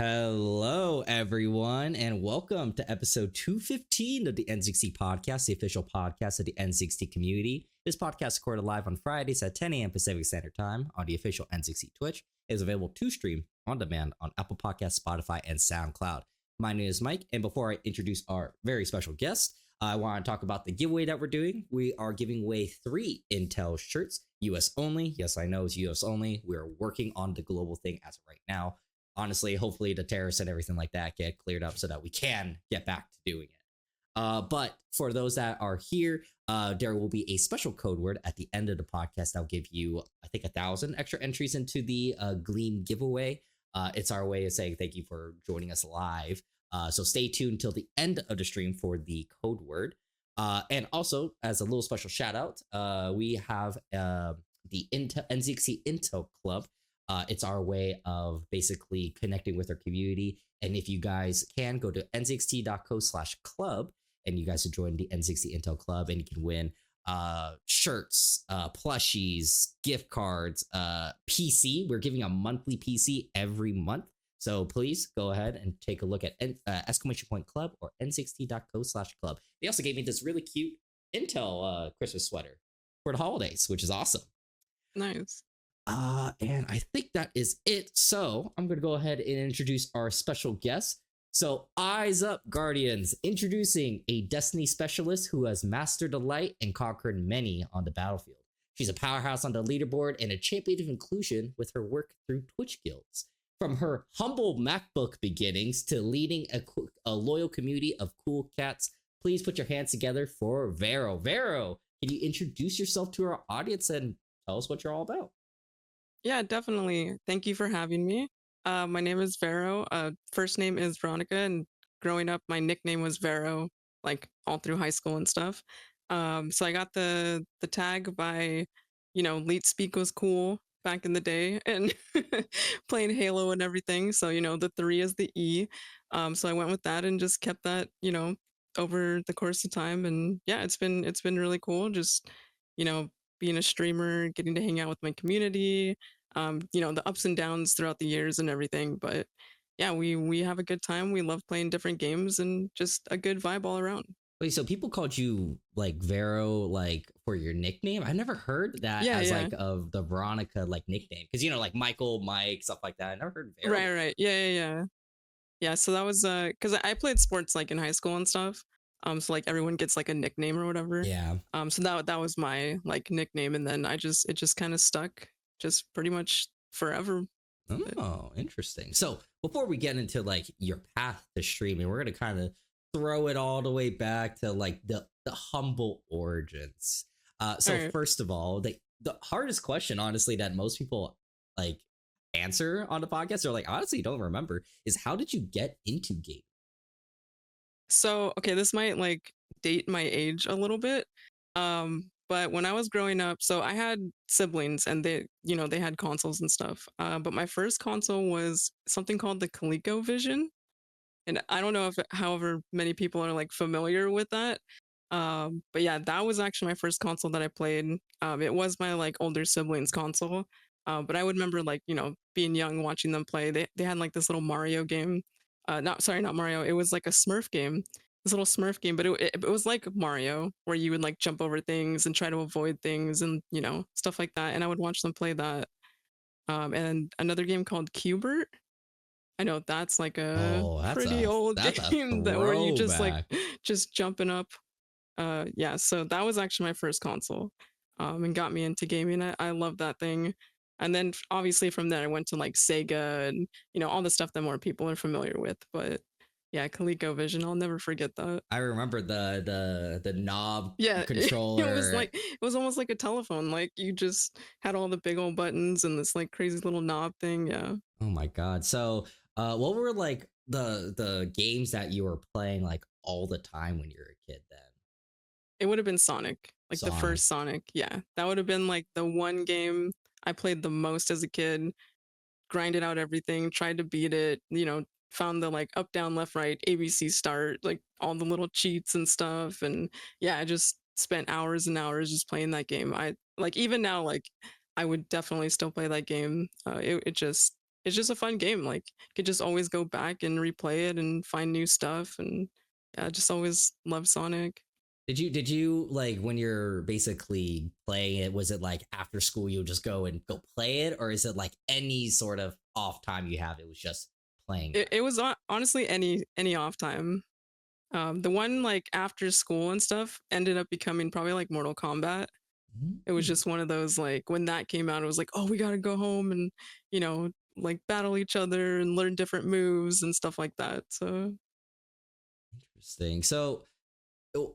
Hello, everyone, and welcome to episode 215 of the NZXT podcast, the official podcast of the NZXT community. This podcast is recorded live on Fridays at 10 a.m. Pacific Standard Time on the official NZXT Twitch. It is available to stream on demand on Apple Podcasts, Spotify, and SoundCloud. My name is Mike, and before I introduce our very special guest, I want to talk about the giveaway that we're doing. We are giving away 3 Intel shirts, US only. Yes, I know it's US only. We're working on the global thing as of right now. Honestly, hopefully the terrorists and everything like that get cleared up so that we can get back to doing it. But for those that are here, there will be a special code word at the end of the podcast that'll give you, I think, 1,000 extra entries into the Gleam giveaway. It's our way of saying thank you for joining us live. So stay tuned till the end of the stream for the code word. And also, as a little special shout out, we have the NZXT Intel Club. It's our way of basically connecting with our community. And if you guys can, go to nzxt.co/club and you guys can join the NZXT Intel Club and you can win shirts, plushies, gift cards, PC. We're giving a monthly PC every month. So please go ahead and take a look at exclamation point club or nzxt.co/club. They also gave me this really cute Intel Christmas sweater for the holidays, which is awesome. Nice. And I think that is it. So I'm going to go ahead and introduce our special guest. So eyes up, Guardians, introducing a Destiny specialist who has mastered the light and conquered many on the battlefield. She's a powerhouse on the leaderboard and a champion of inclusion with her work through Twitch guilds. From her humble MacBook beginnings to leading a loyal community of cool cats, please put your hands together for V3ro. V3ro, can you introduce yourself to our audience and tell us what you're all about? Yeah, definitely. Thank you for having me. My name is V3ro. First name is Veronica, and growing up, my nickname was V3ro, like all through high school and stuff. So I got the tag by, Leet Speak was cool back in the day, and playing Halo and everything. So the 3 is the E. So I went with that and just kept that, over the course of time. And yeah, it's been really cool. Just you know being a streamer, getting to hang out with my community, the ups and downs throughout the years and everything. But yeah, we have a good time. We love playing different games and just a good vibe all around. Wait, so people called you like V3ro like for your nickname? I never heard that as like of the Veronica like nickname, because like Michael, Mike, stuff like that. I never heard V3ro. Right. Yeah. So that was because I played sports like in high school and stuff. So like everyone gets like a nickname or whatever. Yeah. So that was my like nickname, and then it just kind of stuck just pretty much forever. Oh, interesting. So before we get into like your path to streaming, we're gonna kind of throw it all the way back to like the humble origins. So right. First of all, the hardest question, honestly, that most people like answer on the podcast, or like honestly don't remember, is how did you get into gaming? So, okay, this might like date my age a little bit. But when I was growing up, so I had siblings and they had consoles and stuff. But my first console was something called the ColecoVision. And I don't know if however many people are like familiar with that. But yeah, that was actually my first console that I played. It was my like older siblings' console. But I would remember like, being young watching them play. They had like this little Mario game. Not Mario. It was like a Smurf game. This little Smurf game, but it was like Mario, where you would like jump over things and try to avoid things and stuff like that. And I would watch them play that. And another game called Cubert. I know that's like a pretty old game that where you just like just jumping up. Yeah, so that was actually my first console, and got me into gaming. I love that thing. And then obviously from there I went to like Sega and all the stuff that more people are familiar with. But yeah, ColecoVision, I'll never forget that. I remember the knob controller. It was almost like a telephone. Like you just had all the big old buttons and this like crazy little knob thing. Yeah. Oh my god. So what were like the games that you were playing like all the time when you were a kid then? It would have been Sonic. Like the first Sonic. Yeah. That would have been like the one game I played the most as a kid. Grinded out everything, tried to beat it, found the like up, down, left, right, ABC start, like all the little cheats and stuff. And yeah, I just spent hours and hours just playing that game. I like even now, like I would definitely still play that game. It just it's just a fun game. Like you could just always go back and replay it and find new stuff. And yeah, I just always love Sonic. Did you like when you're basically playing it, was it like after school you'll just go and go play it, or is it like any sort of off time you have, it was just playing It, that? it was honestly any off time. The one like after school and stuff ended up becoming probably like Mortal Kombat. It was Mm. just one of those like when that came out, it was like, oh, we gotta go home and you know like battle each other and learn different moves and stuff like that. So Interesting. So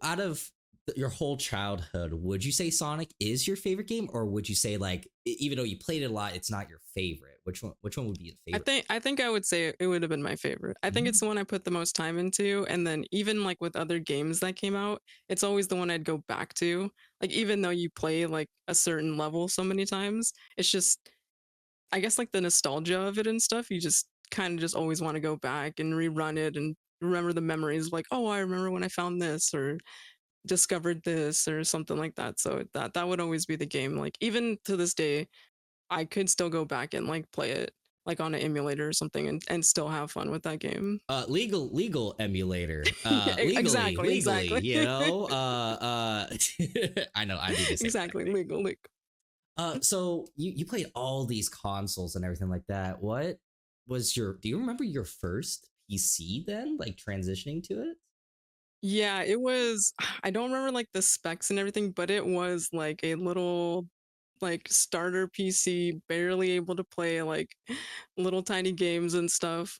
out of your whole childhood, would you say Sonic is your favorite game, or would you say like even though you played it a lot, it's not your favorite? Which one would be your favorite? I think I would say it would have been my favorite. I think Mm. it's the one I put the most time into, and then even like with other games that came out, it's always the one I'd go back to. Like even though you play like a certain level so many times, it's just I guess like the nostalgia of it and stuff. You just kind of just always want to go back and rerun it and remember the memories. Like oh, I remember when I found this or discovered this or something like that. So that would always be the game. Like even to this day, I could still go back and like play it like on an emulator or something and still have fun with that game. Legal emulator. Legally, Exactly, legally, exactly. I know, I do the same exact Exactly, thing. legal. Like, So you played all these consoles and everything like that. What was your? Do you remember your first PC then, like transitioning to it? yeah, it was I don't remember like the specs and everything, but it was like a little like starter PC, barely able to play like little tiny games and stuff.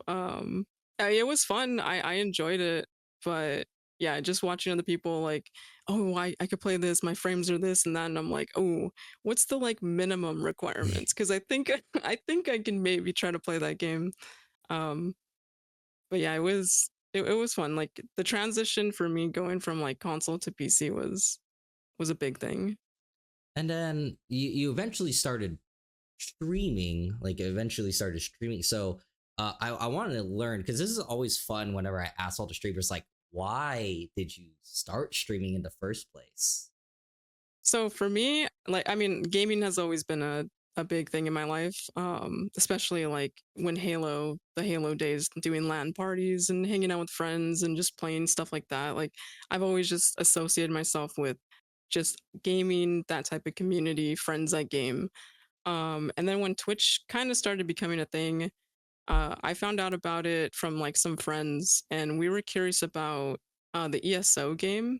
It was fun. I enjoyed it, but yeah, just watching other people like, oh, I could play this. My frames are this and that, and I'm like, oh, what's the like minimum requirements? Because I think I think I can maybe try to play that game. Um, but yeah, it was fun. Like the transition for me going from like console to PC was a big thing. And then you eventually started streaming, like eventually started streaming. So I wanted to learn because this is always fun whenever I ask all the streamers, like, why did you start streaming in the first place? So for me, like I mean, gaming has always been a big thing in my life. Especially like when the Halo days, doing LAN parties and hanging out with friends and just playing stuff like that. Like I've always just associated myself with just gaming, that type of community, friends that game. And then when Twitch kind of started becoming a thing, I found out about it from like some friends, and we were curious about the ESO game.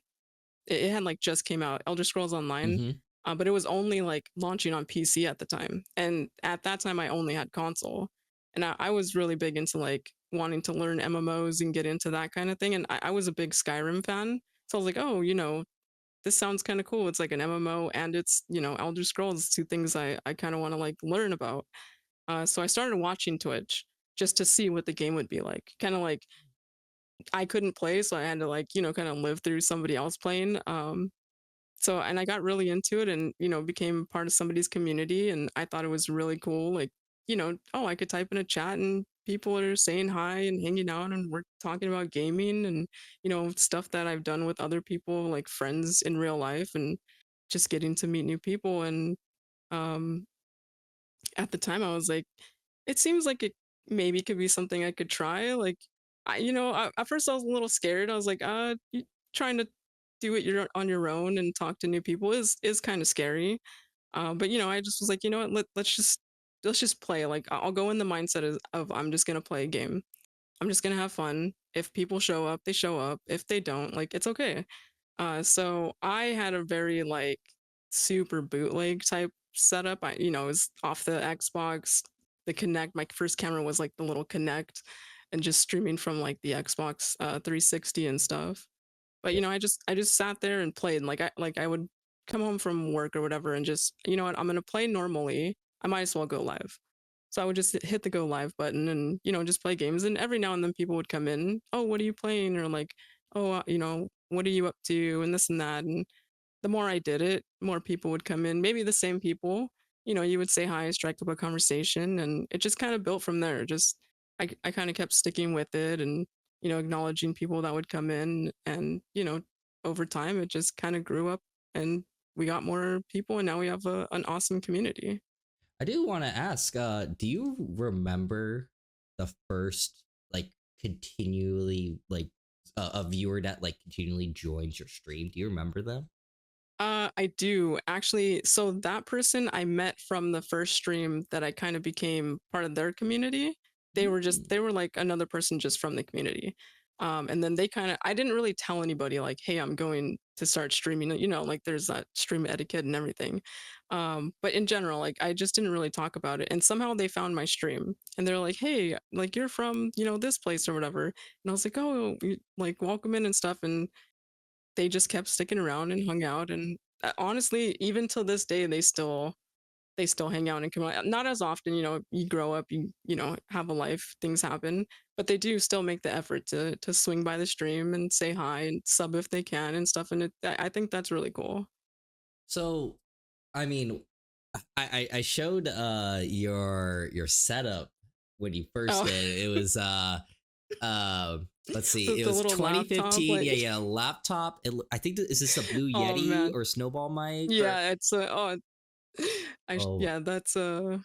It had like just came out, Elder Scrolls Online, Mm-hmm. but it was only like launching on PC at the time. And at that time, I only had console, and I was really big into like wanting to learn MMOs and get into that kind of thing. And I was a big Skyrim fan, so I was like, oh, this sounds kind of cool. It's like an MMO and it's Elder Scrolls, two things I kind of want to like learn about. So I started watching Twitch just to see what the game would be like. Kind of like I couldn't play, so I had to like kind of live through somebody else playing. So and I got really into it and became part of somebody's community, and I thought it was really cool. Like oh, I could type in a chat and people are saying hi and hanging out and we're talking about gaming and stuff that I've done with other people, like friends in real life, and just getting to meet new people. And um at the time I was like, it seems like it maybe could be something I could try. Like at first I was a little scared. I was like, trying to do it on your own and talk to new people is kind of scary. But I just was like, you know what, let's just play. Like I'll go in the mindset of I'm just gonna play a game. I'm just gonna have fun. If people show up, they show up. If they don't, like it's okay. So I had a very like super bootleg type setup. It was off the Xbox, the Connect. My first camera was like the little Connect, and just streaming from like the Xbox 360 and stuff. But I just sat there and played. Like I would come home from work or whatever, and just what, I'm gonna play normally. I might as well go live. So I would just hit the go live button and just play games. And every now and then people would come in. Oh, what are you playing? Or like, oh, what are you up to? And this and that. And the more I did it, more people would come in. Maybe the same people. You would say hi, strike up a conversation, and it just kind of built from there. Just I kind of kept sticking with it, and acknowledging people that would come in, and over time it just kind of grew up, and we got more people, and now we have an awesome community. I do want to ask, do you remember the first like continually like a viewer that like continually joins your stream? Do you remember them? I do actually. So that person I met from the first stream that I kind of became part of their community. Mm. They were like another person just from the community. And then they kind of, I didn't really tell anybody like, hey, I'm going to start streaming. You know, like there's that stream etiquette and everything. But in general, like I just didn't really talk about it. And somehow they found my stream and they're like, hey, like you're from, you know, this place or whatever. And I was like, oh, like welcome in and stuff. And they just kept sticking around and hung out. And honestly, even till this day, they still hang out and come out. Not as often, you know. You grow up, you know, have a life, things happen, but they do still make the effort to swing by the stream and say hi and sub if they can and stuff. And I think that's really cool. So, I mean, I showed your setup when you first Oh, did. It was uh let's see, it the was little laptop, 2015. like, Yeah, yeah, laptop. I think is this a Blue oh Yeti man, or Snowball mic or yeah, it's oh, oh yeah, that's so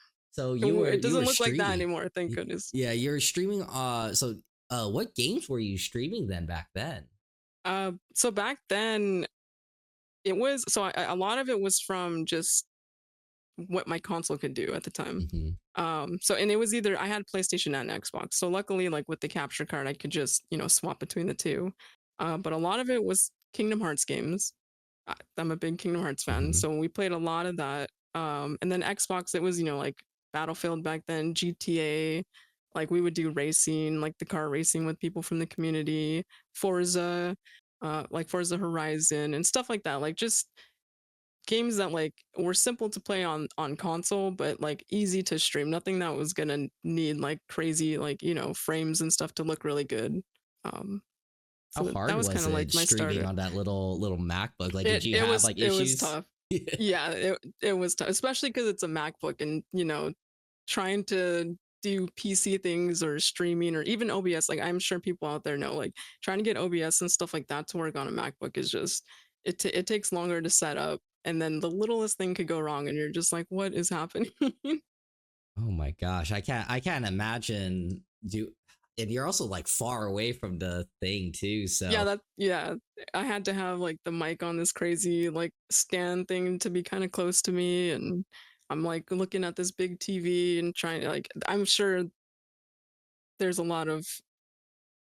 it you were doesn't look like that streaming. anymore. Thank goodness. Yeah, you're streaming so what games were you streaming then back then? So back then it was so a lot of it was from just what my console could do at the time. Hmm. So and it was either I had PlayStation and Xbox. So luckily, like with the capture card, I could just, you know, swap between the two. But a lot of it was Kingdom Hearts games. I'm a big Kingdom Hearts fan, Hmm. so we played a lot of that. And then Xbox, it was, you know, like Battlefield back then, GTA. Like we would do racing, like the car racing with people from the community, Forza, like Forza Horizon and stuff like that. Like just games that like were simple to play on console but like easy to stream, nothing that was gonna need like crazy, like, you know, frames and stuff to look really good. um How so that hard was kind was of like it my streaming starter. on that little MacBook? Like, did you have like It was issues? tough. Yeah, it was tough, especially because it's a MacBook and, you know, trying to do PC things or streaming or even OBS. Like I'm sure people out there know, like trying to get OBS and stuff like that to work on a MacBook is just it takes longer to set up, and then the littlest thing could go wrong and you're just like, what is happening? Oh my gosh, I can't imagine do and you're also like far away from the thing too, Yeah, so that yeah, I had to have like the mic on this crazy like stand thing to be kind of close to me, and I'm like looking at this big TV and trying to, like, I'm sure there's a lot of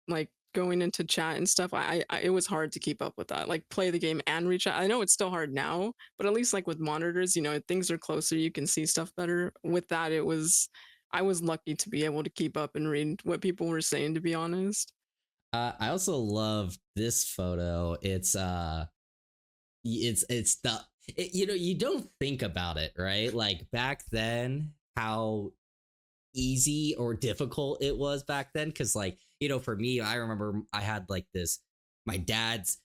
like going into chat and stuff. It was hard to keep up with that, like play the game and reach out. I know it's still hard now, but at least like with monitors, you know, things are closer, you can see stuff better. With that, it was, I was lucky to be able to keep up and read what people were saying, to be honest. I also love this photo. It's the you know, you don't think about it, right? Like back then how easy or difficult it was back then, cuz like, you know, for me, I remember I had like this my dad's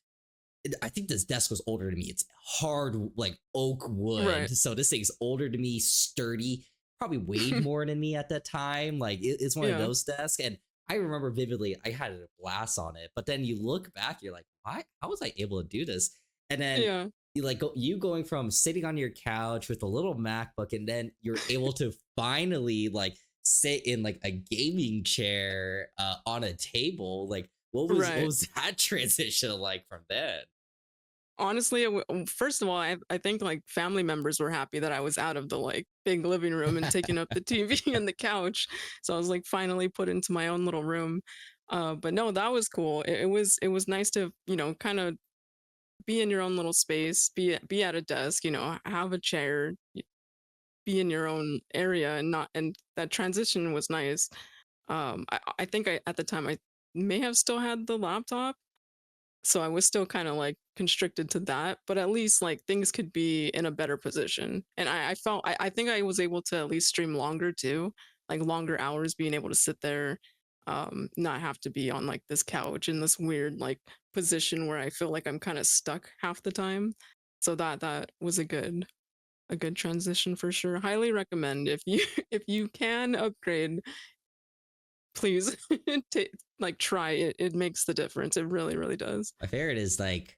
I think this desk was older than me. It's hard, like oak wood. Right. So this thing's older than me, sturdy, probably weighed more than me at that time. Like it's one of Yeah. those desks. And I remember vividly, I had a glass on it. But then you look back, you're like, why? How was I able to do this? And then Yeah. you like you going from sitting on your couch with a little MacBook, and then you're able to finally like sit in like a gaming chair on a table. Like what Right. was that transition like from then? Honestly, first of all, I think like family members were happy that I was out of the like big living room and taking up the TV and the couch. So I was like finally put into my own little room. But no, that was cool. It was nice to, you know, kind of be in your own little space, be at a desk, you know, have a chair, be in your own area, and not, and that transition was nice. I think I at the time I may have still had the laptop, so I was still kind of like constricted to that, but at least like things could be in a better position. And I felt, I think I was able to at least stream longer too, like longer hours, being able to sit there, not have to be on like this couch in this weird like position where I feel like I'm kind of stuck half the time. So that was a good transition for sure. Highly recommend if you if you can upgrade, please like try it. It makes the difference. It really, really does. My favorite is like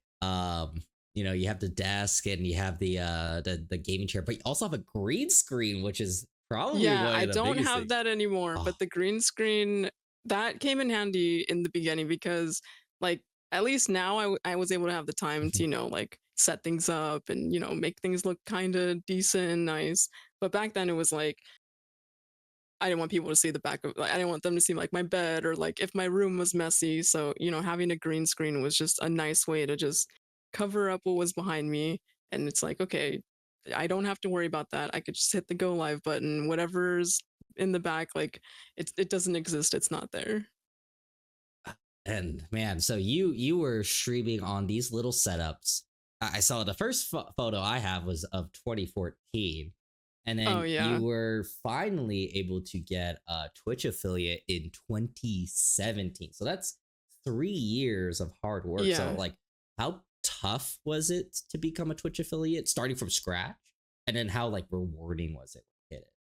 you know, you have the desk and you have the gaming chair, but you also have a green screen, which is Probably Yeah, one I of the don't biggest have things. that anymore, Oh, but the green screen that came in handy in the beginning because like at least now I was able to have the time to, like set things up and, make things look kind of decent and nice. But back then it was like I didn't want people to see the back of like I didn't want them to see like my bed or like if my room was messy. So, having a green screen was just a nice way to just cover up what was behind me. And it's like, okay, I don't have to worry about that. I could just hit the go live button. Whatever's in the back, like it doesn't exist. It's not there. and man, so you were streaming on these little setups. I saw the first photo I have was of 2014, and Oh then yeah. you were finally able to get a Twitch affiliate in 2017. So that's 3 years of hard work. So Yeah. like, how tough was it to become a Twitch affiliate, starting from scratch, and then how like rewarding was it to hit it?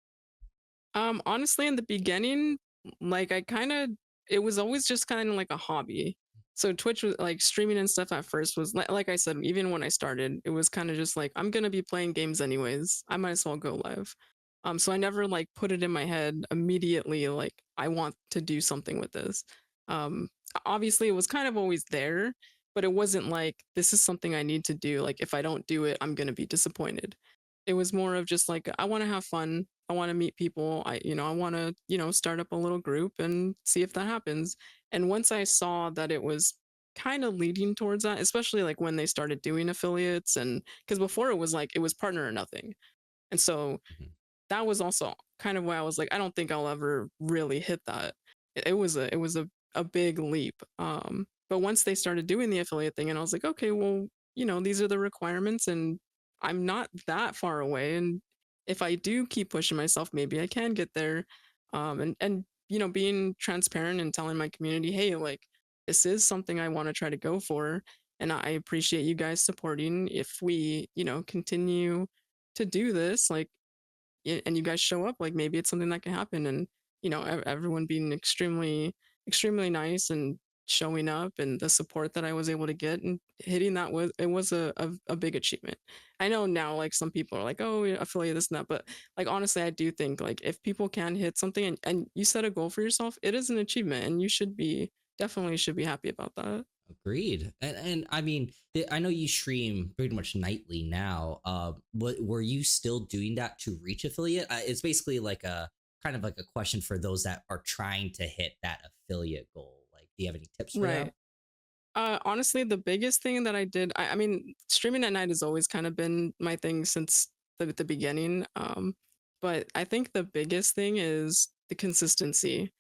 Honestly, in the beginning, like I kind of, it was always just kind of like a hobby. So Twitch was like streaming and stuff at first was like I said, even when I started, it was kind of just like I'm gonna be playing games anyways. I might as well go live. So I never like put it in my head immediately like I want to do something with this. Um, Obviously, it was kind of always there, but it wasn't like this is something I need to do. Like if I don't do it, I'm gonna be disappointed. It was more of just like I want to have fun. I want to meet people. I want to, start up a little group and see if that happens. And once I saw that it was kind of leading towards that, especially like when they started doing affiliates and because before it was like it was partner or nothing. And so Mhm. that was also kind of why I was like, I don't think I'll ever really hit that. It was a big leap. But once they started doing the affiliate thing, and I was like, okay, well, these are the requirements, and I'm not that far away. And if I do keep pushing myself, maybe I can get there. And being transparent and telling my community, hey, like this is something I want to try to go for, and I appreciate you guys supporting. If we, continue to do this, like and you guys show up, like maybe it's something that can happen. And everyone being extremely nice and showing up and the support that I was able to get and hitting that was it was a big achievement. I know now like some people are like, oh yeah, affiliate this and that, but like honestly I do think like if people can hit something and you set a goal for yourself, it is an achievement and you should be definitely should be happy about that. Agreed. And I mean, I know you stream pretty much nightly now. What were you still doing that to reach affiliate? It's basically like a kind of like a question for those that are trying to hit that affiliate goal. Like, do you have any tips for them? Right. Honestly, the biggest thing that I did, I mean, streaming at night has always kind of been my thing since the beginning. But I think the biggest thing is the consistency.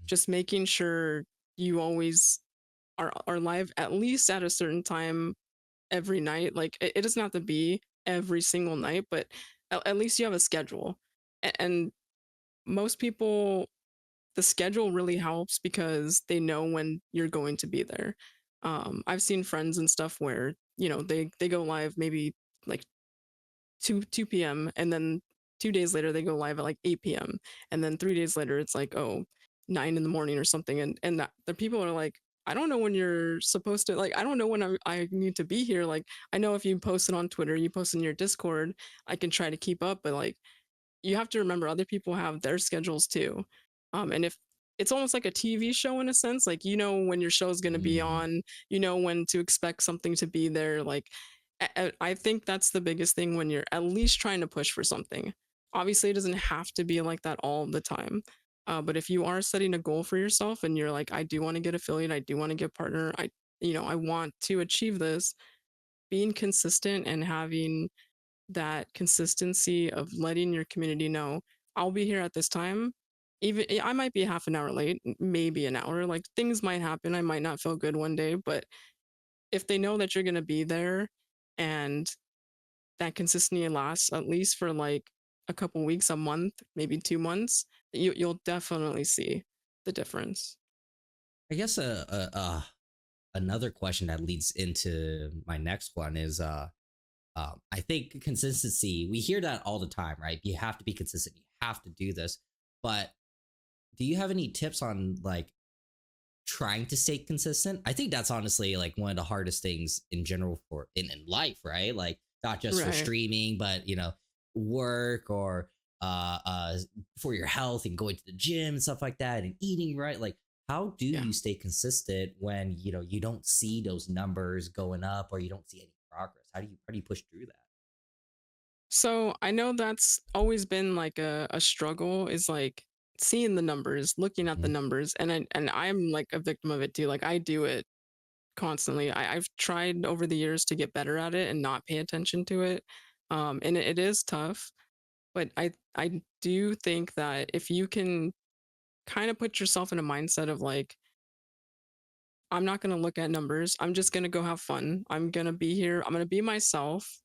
Just making sure you always are live at least at a certain time every night. Like it doesn't have to be every single night, but at least you have a schedule. And most people the schedule really helps because they know when you're going to be there. I've seen friends and stuff where they go live maybe like 2 p.m. and then 2 days later they go live at like 8 p.m. and then 3 days later it's like 9 in the morning or something and that the people are like I don't know when you're supposed to like I don't know when I need to be here like I know if you post it on Twitter you post in your Discord I can try to keep up but like you have to remember other people have their schedules too. And if it's almost like a TV show in a sense, like when your show is going to be Mm, on, when to expect something to be there. Like I think that's the biggest thing when you're at least trying to push for something. Obviously, it doesn't have to be like that all the time. But if you are setting a goal for yourself and you're like, I do want to get affiliate, I do want to get partner, I want to achieve this. Being consistent and having that consistency of letting your community know I'll be here at this time. Even I might be half an hour late, maybe an hour. Like things might happen. I might not feel good one day, but if they know that you're going to be there and that consistency lasts at least for like a couple weeks, a month, maybe 2 months, you'll definitely see the difference. I guess another question that leads into my next one is I think consistency. We hear that all the time, right? You have to be consistent. You have to do this, but do you have any tips on like trying to stay consistent? I think that's honestly like one of the hardest things in general for in life, right? Like not just for Right. streaming, but work or for your health and going to the gym and stuff like that and eating right. Like, how do Yeah. you stay consistent when you don't see those numbers going up or you don't see any progress? How do you push through that? So I know that's always been like a struggle is like seeing the numbers, looking at the Mhm. numbers, and I'm like a victim of it too. Like I do it constantly. I've tried over the years to get better at it and not pay attention to it. And it is tough, but I do think that if you can kind of put yourself in a mindset of like, I'm not going to look at numbers. I'm just going to go have fun. I'm going to be here. I'm going to be myself.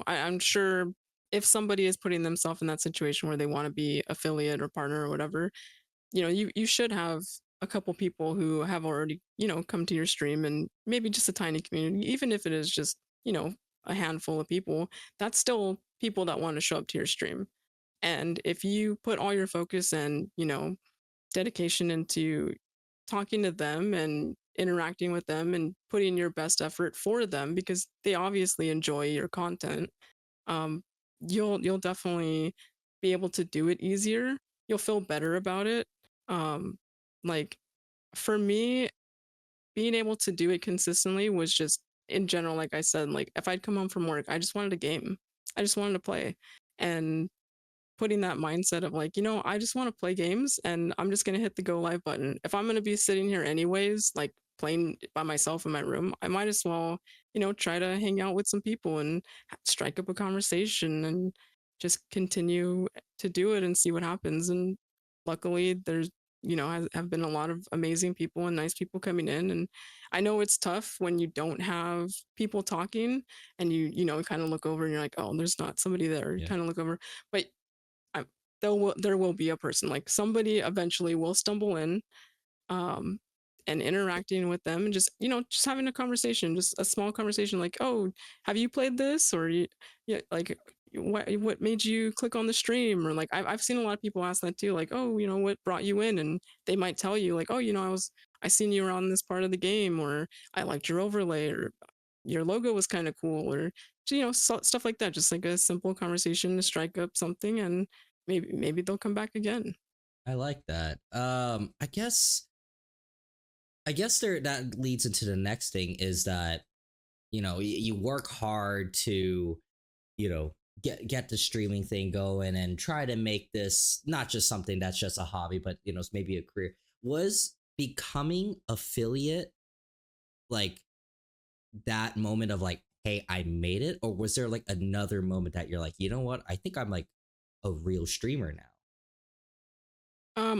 I'm sure if somebody is putting themselves in that situation where they want to be affiliate or partner or whatever, you should have a couple people who have already, come to your stream and maybe just a tiny community, even if it is just, a handful of people, that's still people that want to show up to your stream. And if you put all your focus and, dedication into talking to them and interacting with them and putting your best effort for them because they obviously enjoy your content, um, you'll definitely be able to do it easier. You'll feel better about it. Um, like for me, being able to do it consistently was just in general, like I said, like if I'd come home from work, I just wanted a game. I just wanted to play. And putting that mindset of like, I just want to play games and I'm just going to hit the go live button. If I'm going to be sitting here anyways, like playing by myself in my room, I might as well, try to hang out with some people and strike up a conversation and just continue to do it and see what happens. And luckily, there's, have been a lot of amazing people and nice people coming in. And I know it's tough when you don't have people talking and kind of look over and you're like, oh, there's not somebody there. You Yeah. kind of look over, but I, there will be a person like somebody eventually will stumble in, um, and interacting with them and just just having a conversation, just a small conversation like, oh, have you played this or yeah, like what made you click on the stream or like I've seen a lot of people ask that too, like, oh, what brought you in, and they might tell you like, oh, I seen you around this part of the game, or I liked your overlay, or your logo was kind of cool, or stuff like that, just like a simple conversation to strike up something, and maybe they'll come back again. I like that. I guess there that leads into the next thing is that you work hard to get the streaming thing going and try to make this not just something that's just a hobby, but it's maybe a career. Was becoming affiliate like that moment of like, hey, I made it, or was there like another moment that you're like, you know what, I think I'm like a real streamer now?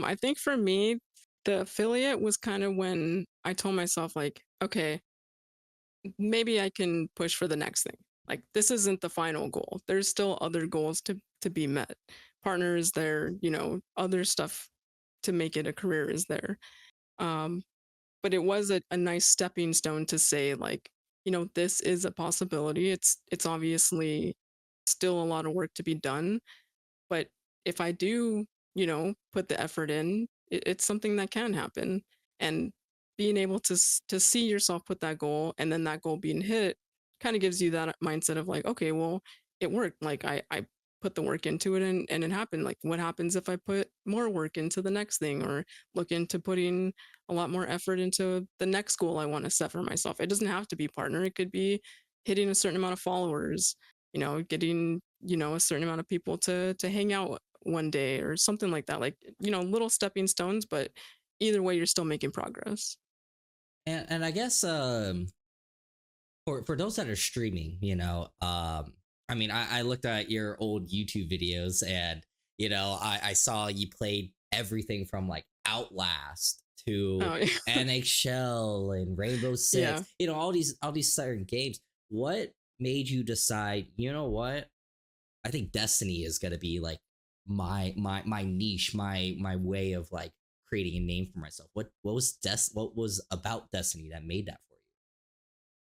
I think for me, the affiliate was kind of when I told myself like, okay, maybe I can push for the next thing. Like this isn't the final goal. There's still other goals to be met. Partner is there, other stuff to make it a career is there. Um, but it was a nice stepping stone to say like, this is a possibility. It's obviously still a lot of work to be done, but if I do, put the effort in, it's something that can happen. And being able to see yourself put that goal and then that goal being hit kind of gives you that mindset of like, okay, well, it worked. Like I put the work into it and it happened. Like what happens if I put more work into the next thing or look into putting a lot more effort into the next goal I want to set for myself? It doesn't have to be partner. It could be hitting a certain amount of followers, getting a certain amount of people to hang out one day or something like that, like little stepping stones, but either way you're still making progress. And I guess for those that are streaming, I mean, I looked at your old YouTube videos and I saw you played everything from like Outlast to Oh NHL and Rainbow Six, yeah. all these certain games. What made you decide, you know what, I think Destiny is gonna be like my niche, my way of like creating a name for myself. What was about Destiny that made that for you?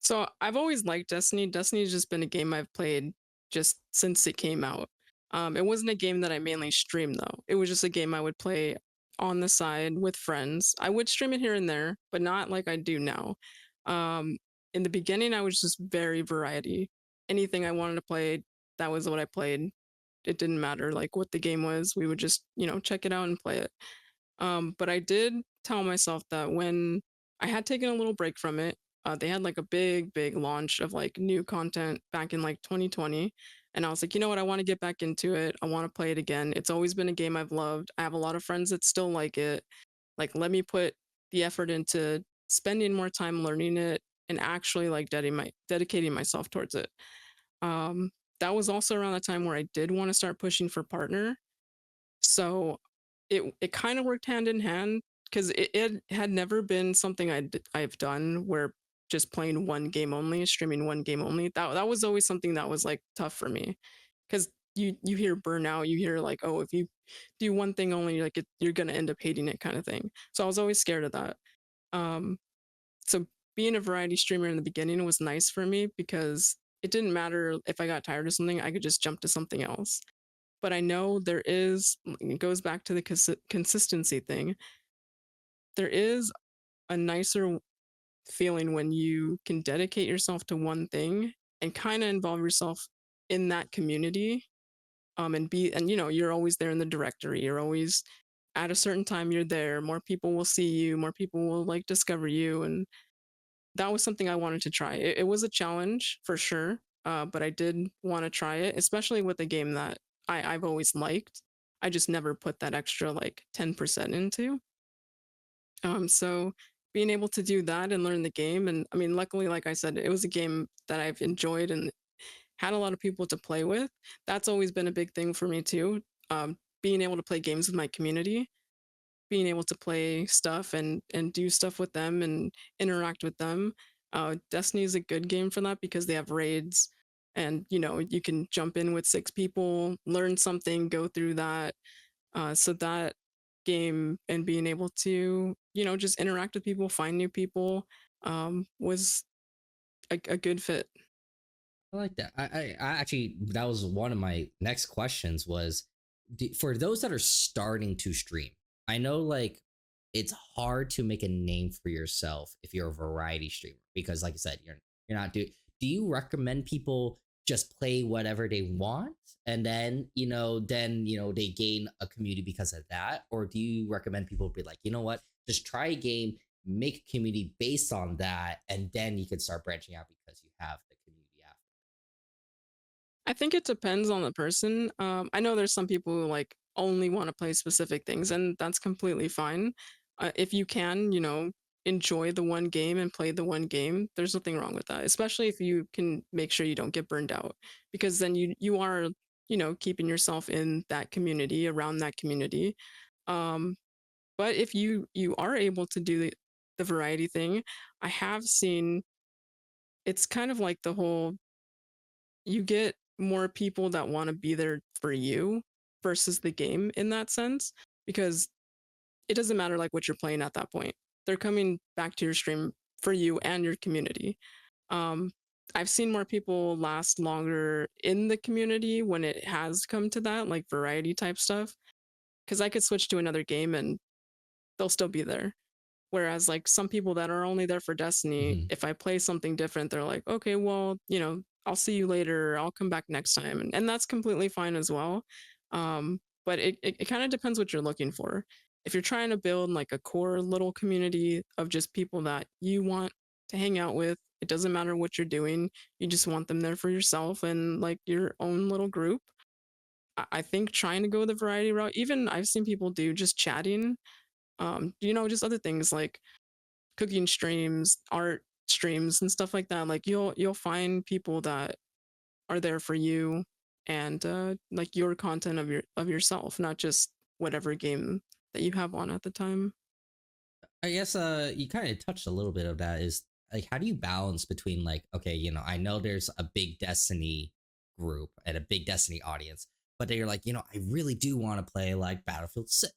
So I've always liked Destiny. Destiny's just been a game I've played just since it came out. It wasn't a game that I mainly streamed though. It was just a game I would play on the side with friends. I would stream it here and there, but not like I do now. Um, in the beginning, I was just very variety. Anything I wanted to play, that was what I played. it didn't matter like what the game was. We would just, check it out and play it. But I did tell myself that when I had taken a little break from it, they had like a big launch of like new content back in like 2020. And I was like, you know what? I want to get back into it. I want to play it again. It's always been a game I've loved. I have a lot of friends that still like it. Like, let me put the effort into spending more time learning it and actually like dedicating myself towards it. Um, that was also around the time where I did want to start pushing for partner. So it kind of worked hand in hand because it had never been something I've done where just playing one game only, streaming one game only. That was always something that was like tough for me because you hear burnout, you hear like, oh, if you do one thing only, like you're gonna end up hating it kind of thing. So I was always scared of that. Um, so being a variety streamer in the beginning was nice for me because it didn't matter if I got tired of something, I could just jump to something else. But I know there is, it goes back to the consistency thing. There is a nicer feeling when you can dedicate yourself to one thing and kind of involve yourself in that community. And you're always there in the directory. You're always at a certain time you're there. More people will see you, more people will like discover you. And that was something I wanted to try. It was a challenge for sure, but I did want to try it, especially with a game that I've always liked. I just never put that extra like 10% into. So being able to do that and learn the game, and I mean, luckily, like I said, it was a game that I've enjoyed and had a lot of people to play with. That's always been a big thing for me too. Being able to play games with my community, being able to play stuff and do stuff with them and interact with them. Destiny is a good game for that because they have raids, and you can jump in with 6 people, learn something, go through that. So that game and being able to just interact with people, find new people, was a good fit. I like that. I actually, that was one of my next questions was for those that are starting to stream. I know like it's hard to make a name for yourself if you're a variety streamer because, like I said, you're not doing. Do you recommend people just play whatever they want and then they gain a community because of that, or do you recommend people be like, you know what, just try a game, make a community based on that, and then you can start branching out because you have the community after? I think it depends on the person. I know there's some people who like only want to play specific things, and that's completely fine. If you can, enjoy the one game and play the one game, there's nothing wrong with that. Especially if you can make sure you don't get burned out, because then you are keeping yourself in that community, around that community. Um, but if you are able to do the variety thing, I have seen it's kind of like the whole you get more people that want to be there for you versus the game in that sense because it doesn't matter like what you're playing at that point. They're coming back to your stream for you and your community. Um, I've seen more people last longer in the community when it has come to that, like variety type stuff. Because I could switch to another game and they'll still be there. Whereas like some people that are only there for Destiny, Mm-hmm. if I play something different, they're like, okay, well, I'll see you later. I'll come back next time. And that's completely fine as well. But it kind of depends what you're looking for. If you're trying to build like a core little community of just people that you want to hang out with, it doesn't matter what you're doing. You just want them there for yourself and like your own little group. I think trying to go the variety route, even I've seen people do just chatting, just other things like cooking streams, art streams, and stuff like that. Like you'll find people that are there for you and like your content of yourself, not just whatever game that you have on at the time. I guess you kind of touched a little bit of that is like how do you balance between like okay, I know there's a big Destiny group and a big Destiny audience, but they're like, I really do want to play like Battlefield 6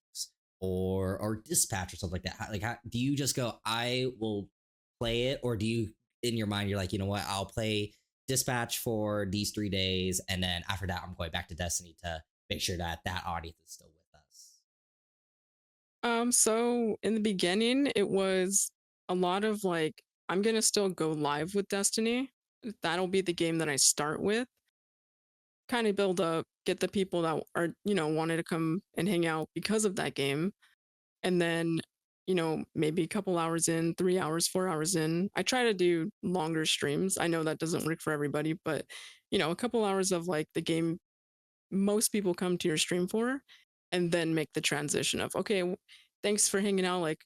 or Dispatch or something like that. Like how do you just go I will play it, or do you in your mind you're like, you know what, I'll play Dispatch for these 3 days and then after that I'm going back to Destiny to make sure that that audience is still with us. So in the beginning, it was a lot of like, I'm gonna still go live with Destiny. That'll be the game that I start with. kind of build up, get the people that are, wanted to come and hang out because of that game. And then, maybe a couple hours in, 3 hours, 4 hours in, I try to do longer streams. I know that doesn't work for everybody, but, a couple hours of like the game most people come to your stream for, and then make the transition of, okay, thanks for hanging out. Like,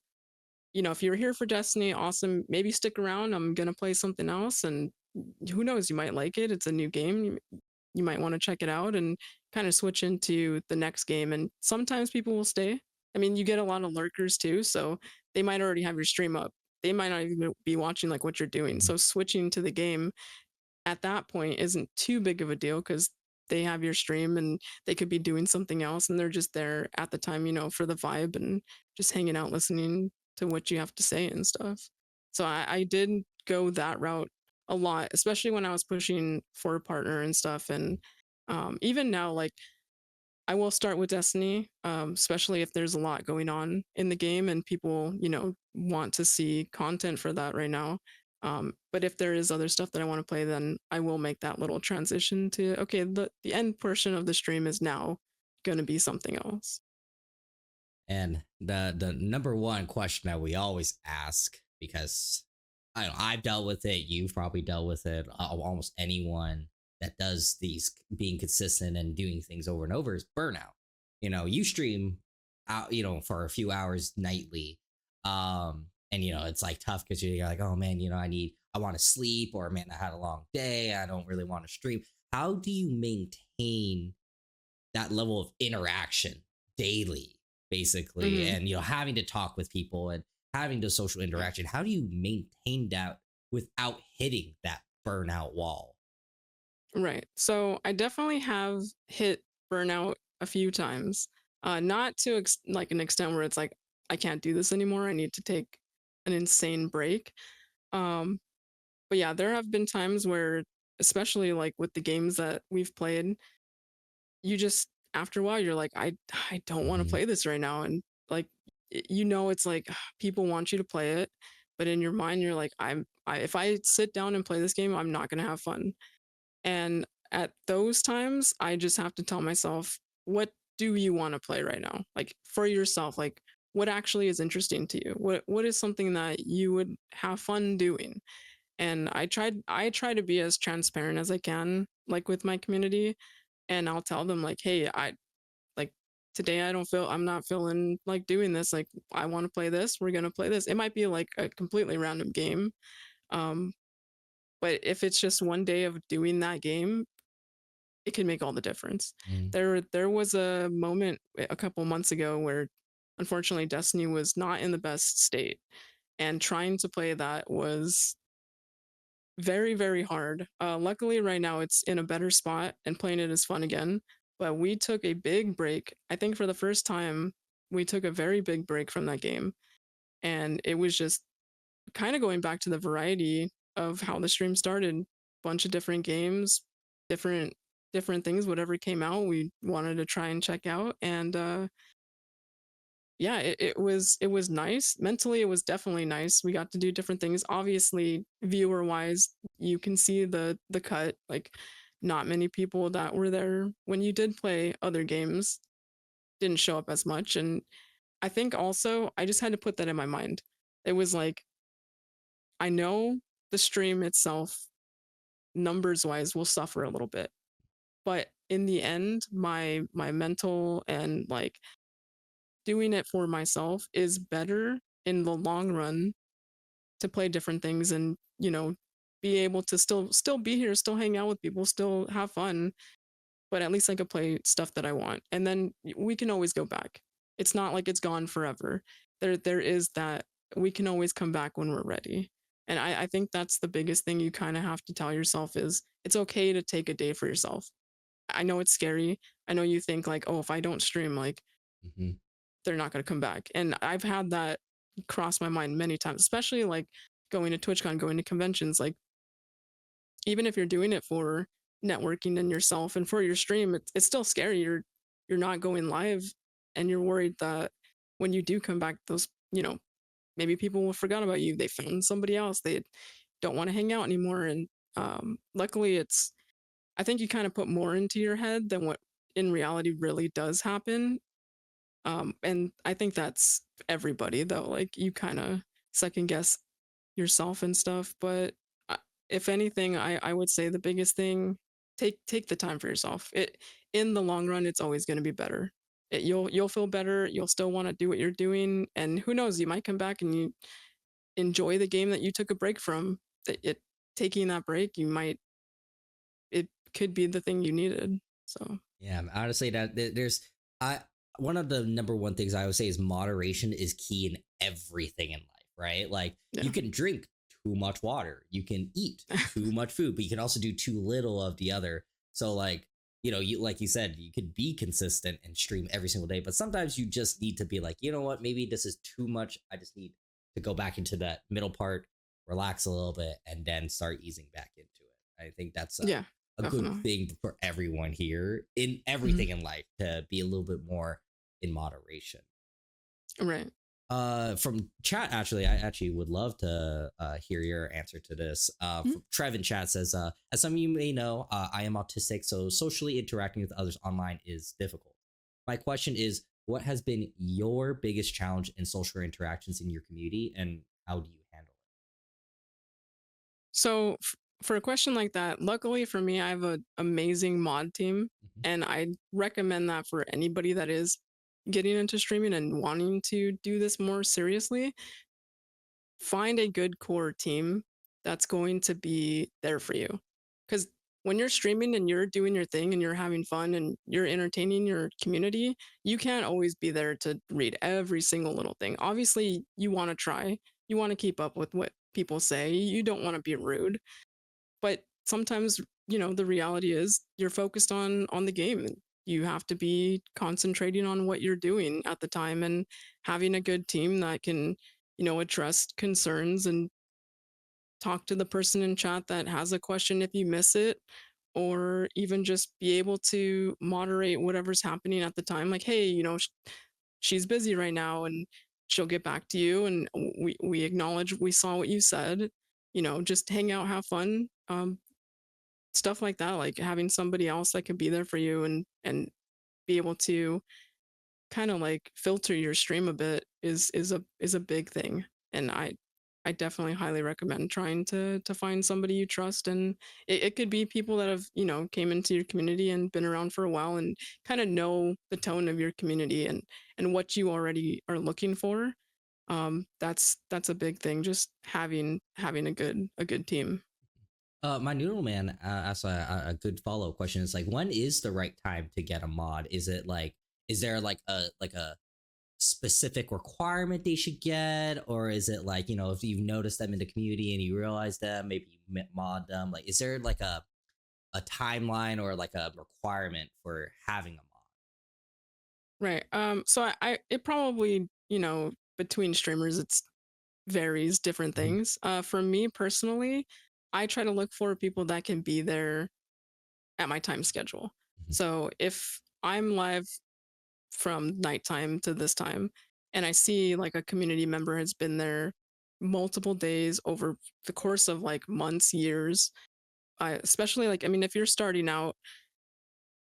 if you're here for Destiny, awesome. Maybe stick around. I'm going to play something else. And who knows, you might like it. It's a new game. You might want to check it out and kind of switch into the next game. And sometimes people will stay. I mean, you get a lot of lurkers too. So they might already have your stream up. They might not even be watching like what you're doing. Mhm. So switching to the game at that point isn't too big of a deal because they have your stream and they could be doing something else and they're just there at the time, for the vibe and just hanging out, listening to what you have to say and stuff. So I did go that route a lot, especially when I was pushing for a partner and stuff. And even now, like I will start with Destiny, especially if there's a lot going on in the game and people, want to see content for that right now. But if there is other stuff that I want to play, then I will make that little transition to, okay, the end portion of the stream is now going to be something else. And the number one question that we always ask, because I don't know, I've dealt with it, you've probably dealt with it, almost anyone that does these being consistent and doing things over and over is burnout. You stream out, for a few hours nightly. And it's like tough because you're like, oh man, I want to sleep, or man, I had a long day. I don't really want to stream. How do you maintain that level of interaction daily, basically, Hmm. and having to talk with people and having the social interaction? How do you maintain that without hitting that burnout wall? Right. So I definitely have hit burnout a few times. Not to like an extent where it's like I can't do this anymore. I need to take an insane break. Um, but yeah, there have been times where, especially like with the games that we've played, you just after a while you're like, I don't want to Hmm. play this right now, and like it's like people want you to play it, but in your mind you're like, if I sit down and play this game, I'm not gonna have fun. And at those times, I just have to tell myself, what do you want to play right now? Like for yourself, like what actually is interesting to you? What is something that you would have fun doing? And I try to be as transparent as I can, like with my community, and I'll tell them like, hey, I like today I'm not feeling like doing this. Like I want to play this. We're gonna play this. It might be like a completely random game. Um, but if it's just one day of doing that game, it can make all the difference. Hmm. There was a moment a couple months ago where unfortunately Destiny was not in the best state, and trying to play that was very very hard. Luckily right now it's in a better spot and playing it is fun again, but we took a big break. I think for the first time we took a very big break from that game, and it was just kind of going back to the variety of how the stream started. Bunch of different games, different things, whatever came out, we wanted to try and check out. And yeah, it was nice. Mentally, it was definitely nice. We got to do different things. Obviously, viewer wise, you can see the cut. Like, not many people that were there when you did play other games didn't show up as much. And I think also I just had to put that in my mind. It was like I know the stream itself, numbers wise, will suffer a little bit, but in the end, my mental and like doing it for myself is better in the long run to play different things and be able to still be here, still hang out with people, still have fun, but at least I could play stuff that I want, and then we can always go back. It's not like it's gone forever. There is that we can always come back when we're ready. And I think that's the biggest thing you kind of have to tell yourself is it's okay to take a day for yourself. I know it's scary. I know you think like, oh, if I don't stream, like Hmm. they're not going to come back. And I've had that cross my mind many times, especially like going to TwitchCon, going to conventions. Like even if you're doing it for networking and yourself and for your stream, it's still scary. You're not going live, and you're worried that when you do come back, those maybe people will forget about you. They found somebody else. They don't want to hang out anymore. And luckily, I think you kind of put more into your head than what in reality really does happen. And I think that's everybody though. Like you kind of second guess yourself and stuff. But I- if anything, I would say the biggest thing, take the time for yourself. It in the long run, it's always going to be better. You'll feel better. You'll still want to do what you're doing, and who knows, you might come back and you enjoy the game that you took a break from. Taking that break, you might it could be the thing you needed. So Yeah, honestly, there's I one of the number one things I would say is moderation is key in everything in life, right? Like you yeah, can drink too much water, you can eat too much food, but you can also do too little of the other. So like, you like you said, you could be consistent and stream every single day, but sometimes you just need to be like, you know what, maybe this is too much. I just need to go back into that middle part, relax a little bit, and then start easing back into it. I think that's yeah, a good definitely. thing for everyone here in Mhm. everything in life to be a little bit more in moderation. Right. From chat, actually, I actually would love to hear your answer to this. Mhm. From Trev in chat says, as some of you may know, I am autistic, so socially interacting with others online is difficult. My question is, what has been your biggest challenge in social interactions in your community, and how do you handle So for a question like that, luckily for me, I have an amazing mod team, it? Mhm. and I recommend that for anybody that is getting into streaming and wanting to do this more seriously. Find a good core team that's going to be there for you. Because when you're streaming and you're doing your thing and you're having fun and you're entertaining your community, you can't always be there to read every single little thing. Obviously, you want to try, you want to keep up with what people say, you don't want to be rude, but sometimes, the reality is you're focused on the game. You have to be concentrating on what you're doing at the time, and having a good team that can, address concerns and talk to the person in chat that has a question if you miss it, or even just be able to moderate whatever's happening at the time. Like, hey, she's busy right now, and she'll get back to you, and we acknowledge we saw what you said. Just hang out, have fun. Stuff like that, like having somebody else that could be there for you and be able to kind of like filter your stream a bit is a big thing. And I definitely highly recommend trying to find somebody you trust. And it could be people that have, came into your community and been around for a while and kind of know the tone of your community and what you already are looking for. That's a big thing, just having a good team. My noodle man asked a good follow up question. It's like, when is the right time to get a mod? Is it like, is there like a specific requirement they should get, or is it like, if you've noticed them in the community and you realize them, maybe you mod them? Like, is there like a timeline or like a requirement for having a mod? Right. So it probably, between streamers, it's varies different Mhm, things. For me personally, I try to look for people that can be there at my time schedule. mhm, So if I'm live from nighttime to this time and I see like a community member has been there multiple days over the course of like months, years, especially like, I mean, if you're starting out,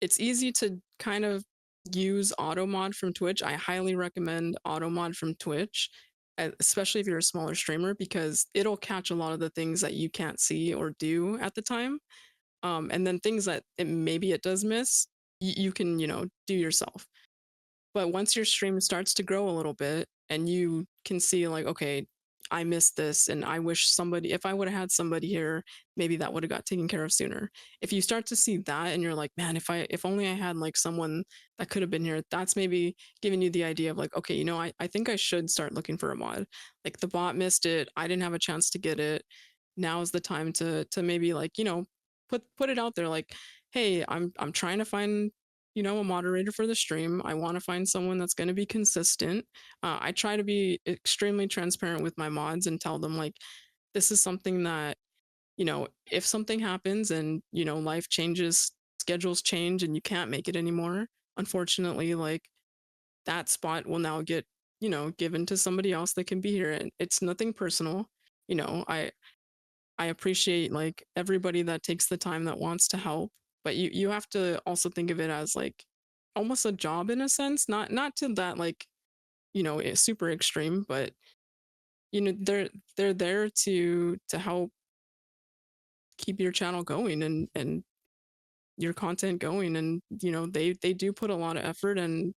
it's easy to kind of use automod from Twitch. I highly recommend automod from Twitch, especially if you're a smaller streamer, because it'll catch a lot of the things that you can't see or do at the time. And then things that maybe it does miss, you can, do yourself. But once your stream starts to grow a little bit and you can see like, okay, I missed this and I wish somebody, if I would have had somebody here, maybe that would have got taken care of sooner. If you start to see that and you're like, man, if only I had like someone that could have been here, that's maybe giving you the idea of like, okay, I think I should start looking for a mod. Like the bot missed it. I didn't have a chance to get it. Now is the time to maybe like, put it out there like, hey, I'm trying to find a moderator for the stream. I want to find someone that's going to be consistent. I try to be extremely transparent with my mods and tell them like this is something that, if something happens and life changes, schedules change, and you can't make it anymore, unfortunately, like that spot will now get given to somebody else that can be here, and it's nothing personal. I appreciate like everybody that takes the time that wants to help, but you have to also think of it as like almost a job in a sense, not to that like, super extreme, but they're there to help keep your channel going and your content going, and they do put a lot of effort and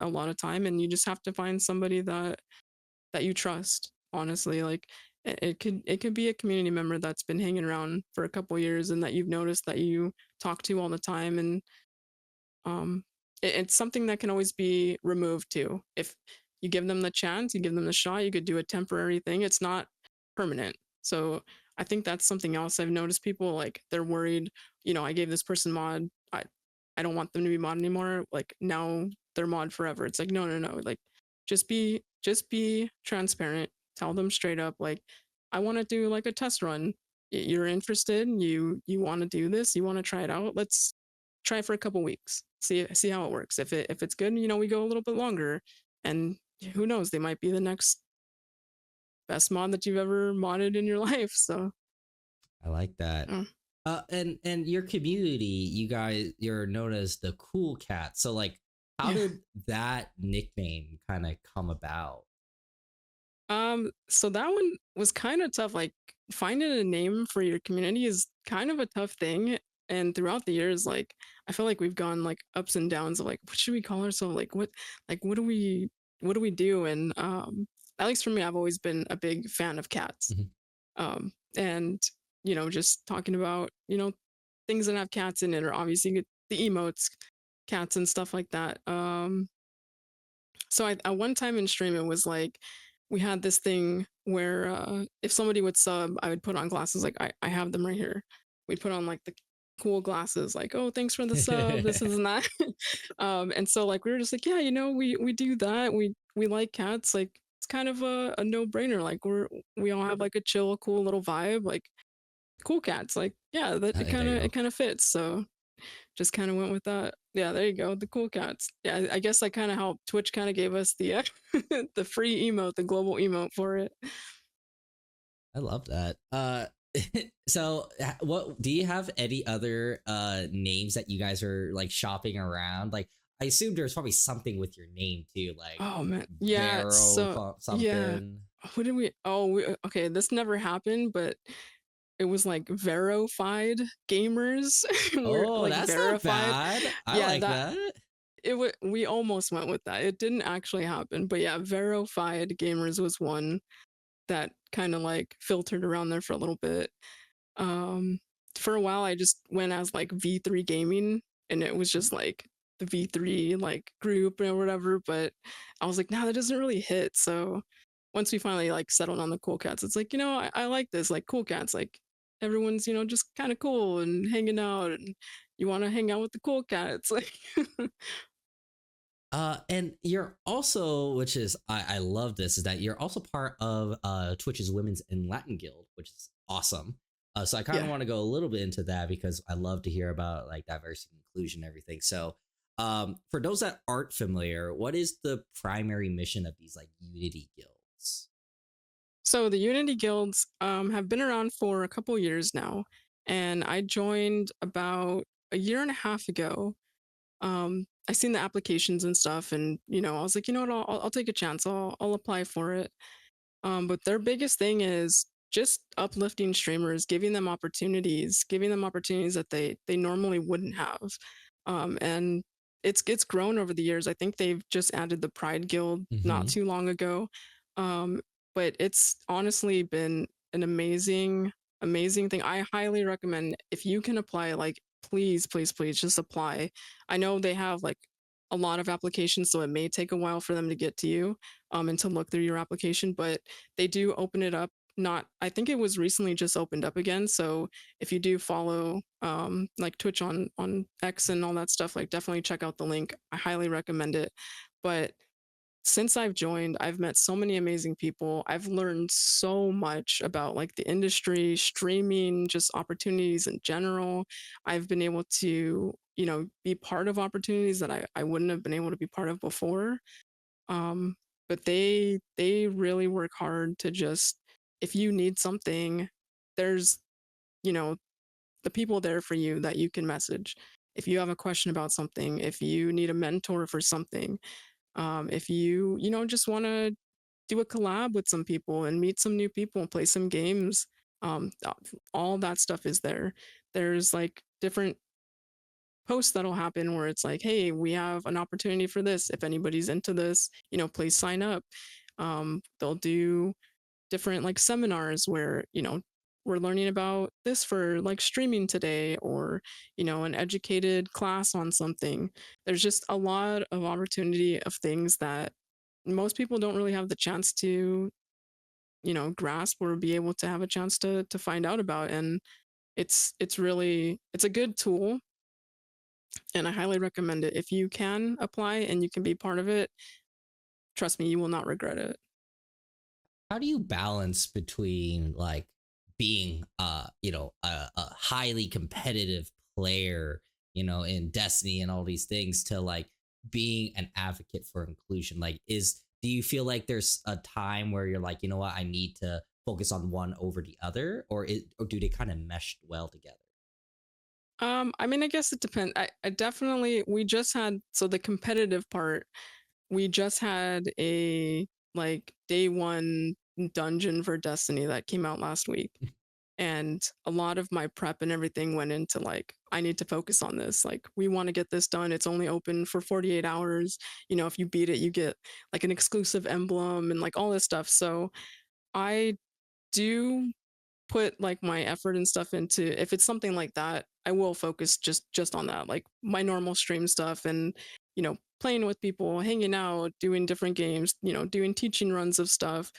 a lot of time, and you just have to find somebody that you trust, honestly. Like it could be a community member that's been hanging around for a couple years and that you've noticed that you talk to all the time, and um it's something that can always be removed too. If you give them the chance, you give them the shot, you could do a temporary thing. It's not permanent. So I think that's something else I've noticed. People like they're worried, I gave this person mod, I don't want them to be mod anymore, like now they're mod forever. It's like no, no, no. Like just be transparent. Tell them straight up like I want to do like a test run. You're interested, you want to do this, you want to try it out. Let's try it for a couple weeks. See how it works. If it's good, we go a little bit longer, and who knows, they might be the next best mod that you've ever modded in your life. So I like that. uh, And your community, you're known as the cool cat. So like, how yeah. did that nickname kind of come about? So that one was kind of tough. Like finding a name for your community is kind of a tough thing. And throughout the years, like I feel like we've gone like ups and downs of like what should we call ourselves? Like what do we do? And at least for me, I've always been a big fan of cats. Mhm. And just talking about things that have cats in it, or obviously the emotes, cats and stuff like that. So at one time in stream, it was like we had this thing where if somebody would sub, I would put on glasses. Like I have them right here. We'd put on like the cool glasses, like, oh, thanks for the sub, this and that. And so like we were just like, yeah, we do that. We like cats. Like it's kind of a no brainer. Like we all have like a chill, cool little vibe. Like cool cats. Like yeah, that it kind There of you it go. kind of fits. So just kind of went with that. Yeah, there you go. The cool cats. Yeah, I guess I kind of helped. Twitch kind of gave us the the free emote, the global emote for it. I love that. So what do you have any other names that you guys are like shopping around? Like, I assume there's probably something with your name too, like Oh man, yeah. Vero So yeah, something. what did we? Oh, okay. This never happened, but it was like verified gamers. We're Oh, like that's not verified. bad. I Yeah, like that that. we almost went with that. It didn't actually happen, but yeah, verified gamers was one that kind of like filtered around there for a little bit. Um, for a while, I just went as like V3 Gaming, and it was just like the V3 like group or whatever. But I was like, nah, that doesn't really hit. So once we finally like settled on the Cool Cats, it's like I like this like Cool Cats. Like everyone's just kind of cool and hanging out, and you want to hang out with the Cool Cats. Like And you're also, which is I love this, is that you're also part of Twitch's Women's in Latin Guild, which is awesome. So I kind of yeah. want to go a little bit into that because I love to hear about like diversity, inclusion, and everything. So, for those that aren't familiar, what is the primary mission of these like Unity guilds? So the Unity guilds have been around for a couple years now, and I joined about a year and a half ago. I seen the applications and stuff, and I was like, you know what, I'll take a chance. I'll apply for it. But their biggest thing is just uplifting streamers, giving them opportunities that they normally wouldn't have. And it's grown over the years. I think they've just added the Pride Guild not Mm-hmm. too long ago. Um, but it's honestly been an amazing thing. I highly recommend if you can apply, like please, please, please just apply. I know they have like a lot of applications, so it may take a while for them to get to you and to look through your application, but they do open it up. Not, I think it was recently just opened up again. So if you do follow like Twitch on X and all that stuff, like definitely check out the link. I highly recommend it. But since I've joined, I've met so many amazing people. I've learned so much about like the industry, streaming, just opportunities in general. I've been able to, be part of opportunities that I wouldn't have been able to be part of before. Um, but they really work hard to just, if you need something, there's, you know, the people there for you that you can message if you have a question about something, if you need a mentor for something, if you know, just want to do a collab with some people and meet some new people and play some games. All that stuff is there. There's like different posts that'll happen where it's like, hey, we have an opportunity for this. If anybody's into this, you know, please sign up. They'll do different like seminars where, you know, we're learning about this for like streaming today, or, you know, an educated class on something. There's just a lot of opportunity of things that most people don't really have the chance to, you know, grasp or be able to have a chance to find out about. And it's really, it's a good tool, and I highly recommend it. If you can apply and you can be part of it, trust me, you will not regret it. How do you balance between like being a highly competitive player, in Destiny and all these things, to like being an advocate for inclusion? Like, do you feel like there's a time where you're like, you know what, I need to focus on one over the other, or do they kind of mesh well together? I mean, I guess it depends. I definitely, we just had, so the competitive part, we just had a like day one dungeon for Destiny that came out last week. And a lot of my prep and everything went into like, I need to focus on this. Like, we want to get this done. It's only open for 48 hours. You know, if you beat it, you get like an exclusive emblem and like all this stuff. So I do put like my effort and stuff into, if it's something like that, I will focus just on that, like my normal stream stuff, and, you know, playing with people, hanging out, doing different games, you know, doing teaching runs of stuff.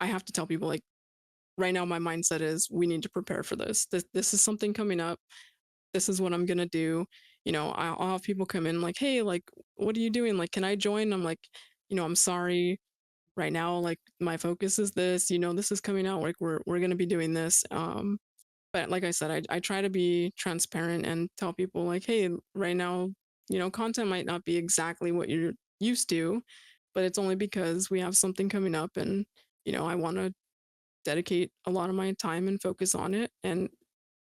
I have to tell people like, right now my mindset is we need to prepare for this. This is something coming up. This is what I'm gonna do. You know, I'll have people come in like, hey, like, what are you doing? Like, can I join? I'm like, you know, I'm sorry. Right now, like my focus is this. You know, this is coming out. Like, we're gonna be doing this. But like I said, I try to be transparent and tell people like, hey, right now, you know, content might not be exactly what you're used to, but it's only because we have something coming up, and, you know, I want to dedicate a lot of my time and focus on it. And,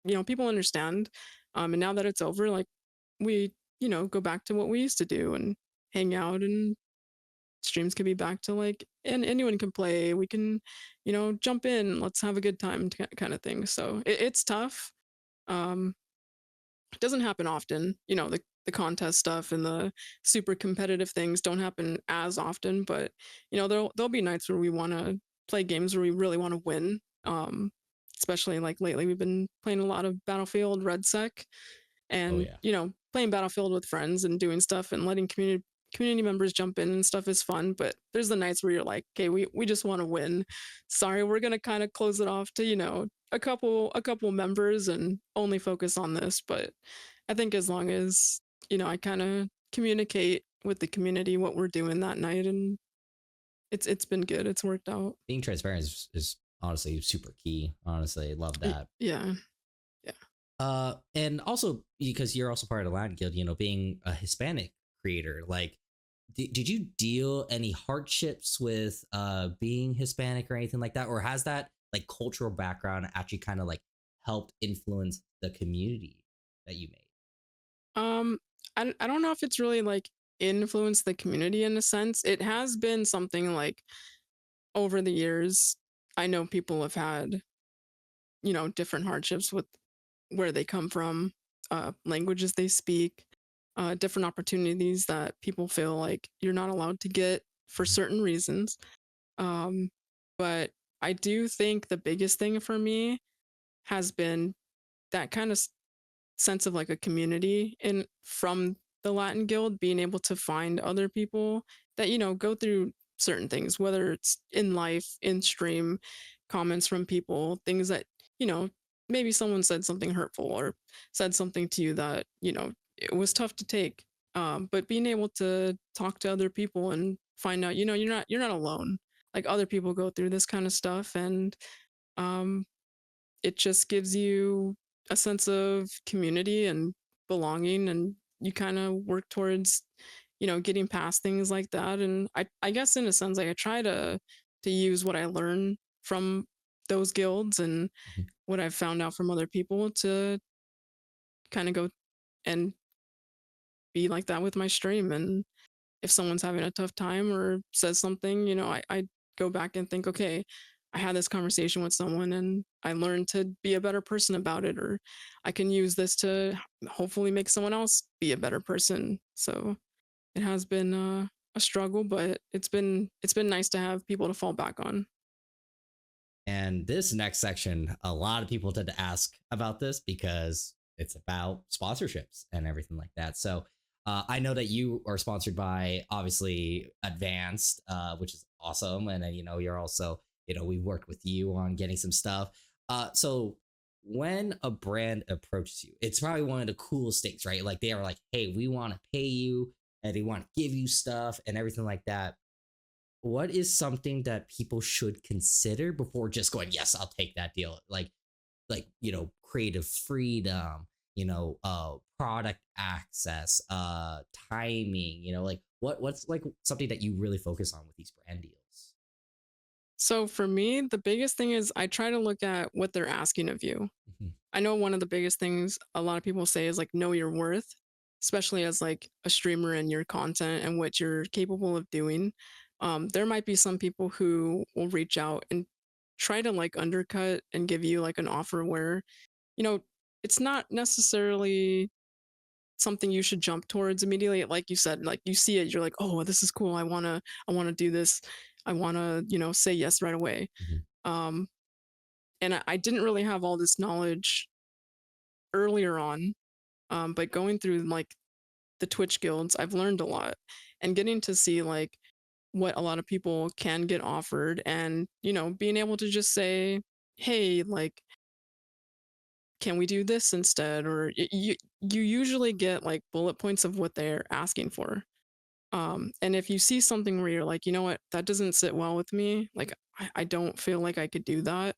you know, people understand. And now that it's over, like, we, you know, go back to what we used to do and hang out, and streams can be back to like, and anyone can play. We can, you know, jump in, let's have a good time, kind of thing. So it's tough. Um, it doesn't happen often. You know, the contest stuff and the super competitive things don't happen as often, but, you know, there'll be nights where we want to play games where we really want to win. Especially like lately, we've been playing a lot of Battlefield Red Sec, Oh and, yeah. you know, playing Battlefield with friends and doing stuff and letting community members jump in and stuff is fun. But there's the nights where you're like, okay, we just want to win. Sorry, we're gonna kind of close it off to, you know, a couple members and only focus on this. But I think as long as, you know, I kind of communicate with the community what we're doing that night, and it's been good. It's worked out. Being transparent is honestly super key. Honestly, love that. Yeah, yeah. And also because you're also part of the Latin Guild, being a Hispanic creator, like, did you deal any hardships with being Hispanic or anything like that, or has that like cultural background actually kind of like helped influence the community that you made? Um, I don't know if it's really like influenced the community in a sense. It has been something like over the years. I know people have had, you know, different hardships with where they come from, languages they speak, different opportunities that people feel like you're not allowed to get for certain reasons. Um, but I do think the biggest thing for me has been that kind of sense of like a community in from the Latin Guild, being able to find other people that, you know, go through certain things, whether it's in life, in stream, comments from people, things that, you know, maybe someone said something hurtful or said something to you that, you know, it was tough to take. But being able to talk to other people and find out, you know, you're not alone. Like, other people go through this kind of stuff, and um, it just gives you a sense of community and belonging, and you kind of work towards, you know, getting past things like that. And I guess in a sense, like, I try to use what I learn from those guilds and Mhm. what I've found out from other people to kind of go and be like that with my stream. And if someone's having a tough time or says something, I go back and think, okay, I had this conversation with someone and I learned to be a better person about it, or I can use this to hopefully make someone else be a better person. So it has been a struggle, but it's been nice to have people to fall back on. And this next section, a lot of people tend to ask about this because it's about sponsorships and everything like that. So I know that you are sponsored by obviously Advanced, which is awesome. And then, you're also, we worked with you on getting some stuff. So when a brand approaches you, it's probably one of the coolest things, right? Like they are like, hey, we want to pay you and they want to give you stuff and everything like that. What is something that people should consider before just going, yes, I'll take that deal? Like, creative freedom, product access, timing, like what's like something that you really focus on with these brand deals? So for me, the biggest thing is I try to look at what they're asking of you. Mhm. I know one of the biggest things a lot of people say is like know your worth, especially as like a streamer and your content and what you're capable of doing. There might be some people who will reach out and try to like undercut and give you like an offer where, you know, it's not necessarily something you should jump towards immediately. Like you said, like you see it, you're like, oh, this is cool. I wanna do this. I wanna, say yes right away. Mhm. Um, and I didn't really have all this knowledge earlier on, but going through like the Twitch guilds, I've learned a lot and getting to see like what a lot of people can get offered and, being able to just say, hey, like, can we do this instead? Or you usually get like bullet points of what they're asking for. And if you see something where you're like, you know what, that doesn't sit well with me, like I don't feel like I could do that,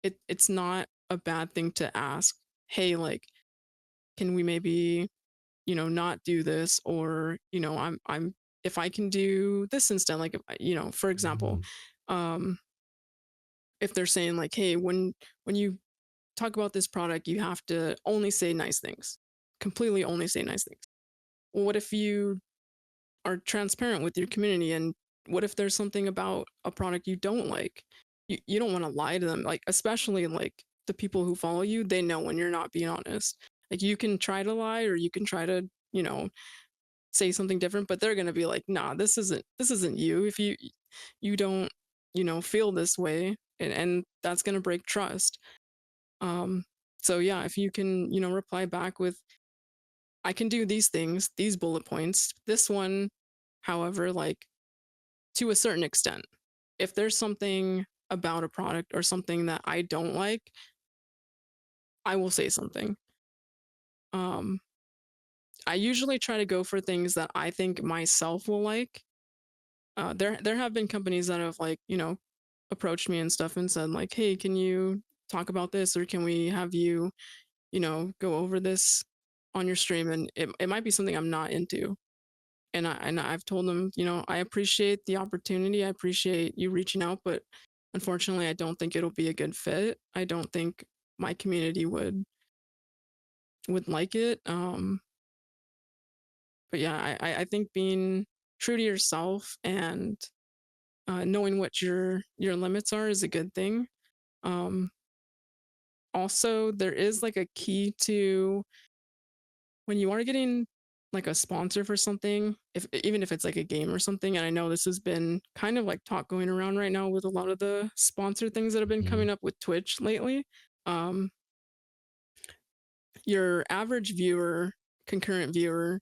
it's not a bad thing to ask, hey, like, can we maybe, not do this? Or, I'm if I can do this instead, like if for example, Mhm. um, if they're saying like, hey, when you talk about this product, you have to only say nice things, completely only say nice things. Well, what if you are transparent with your community, and what if there's something about a product you don't like? You don't want to lie to them, like especially like the people who follow you, they know when you're not being honest. Like you can try to lie or you can try to, say something different, but they're going to be like, nah, this isn't you. If you don't, feel this way, and that's going to break trust. um so yeah, if you can, reply back with, I can do these things, these bullet points, this one, however, like, to a certain extent. If there's something about a product or something that I don't like, I will say something. Um, I usually try to go for things that I think myself will like. There have been companies that have like, approached me and stuff and said like, hey, can you talk about this, or can we have you, go over this on your stream? And it might be something I'm not into. And I've told them, I appreciate the opportunity. I appreciate you reaching out, but unfortunately, I don't think it'll be a good fit. I don't think my community would like it. But yeah, I think being true to yourself and knowing what your limits are is a good thing. Um, Also, there is like a key to when you are getting like a sponsor for something, if even if it's like a game or something. And I know this has been kind of like talk going around right now with a lot of the sponsor things that have been Mhm. coming up with Twitch lately. um your average viewer, concurrent viewer,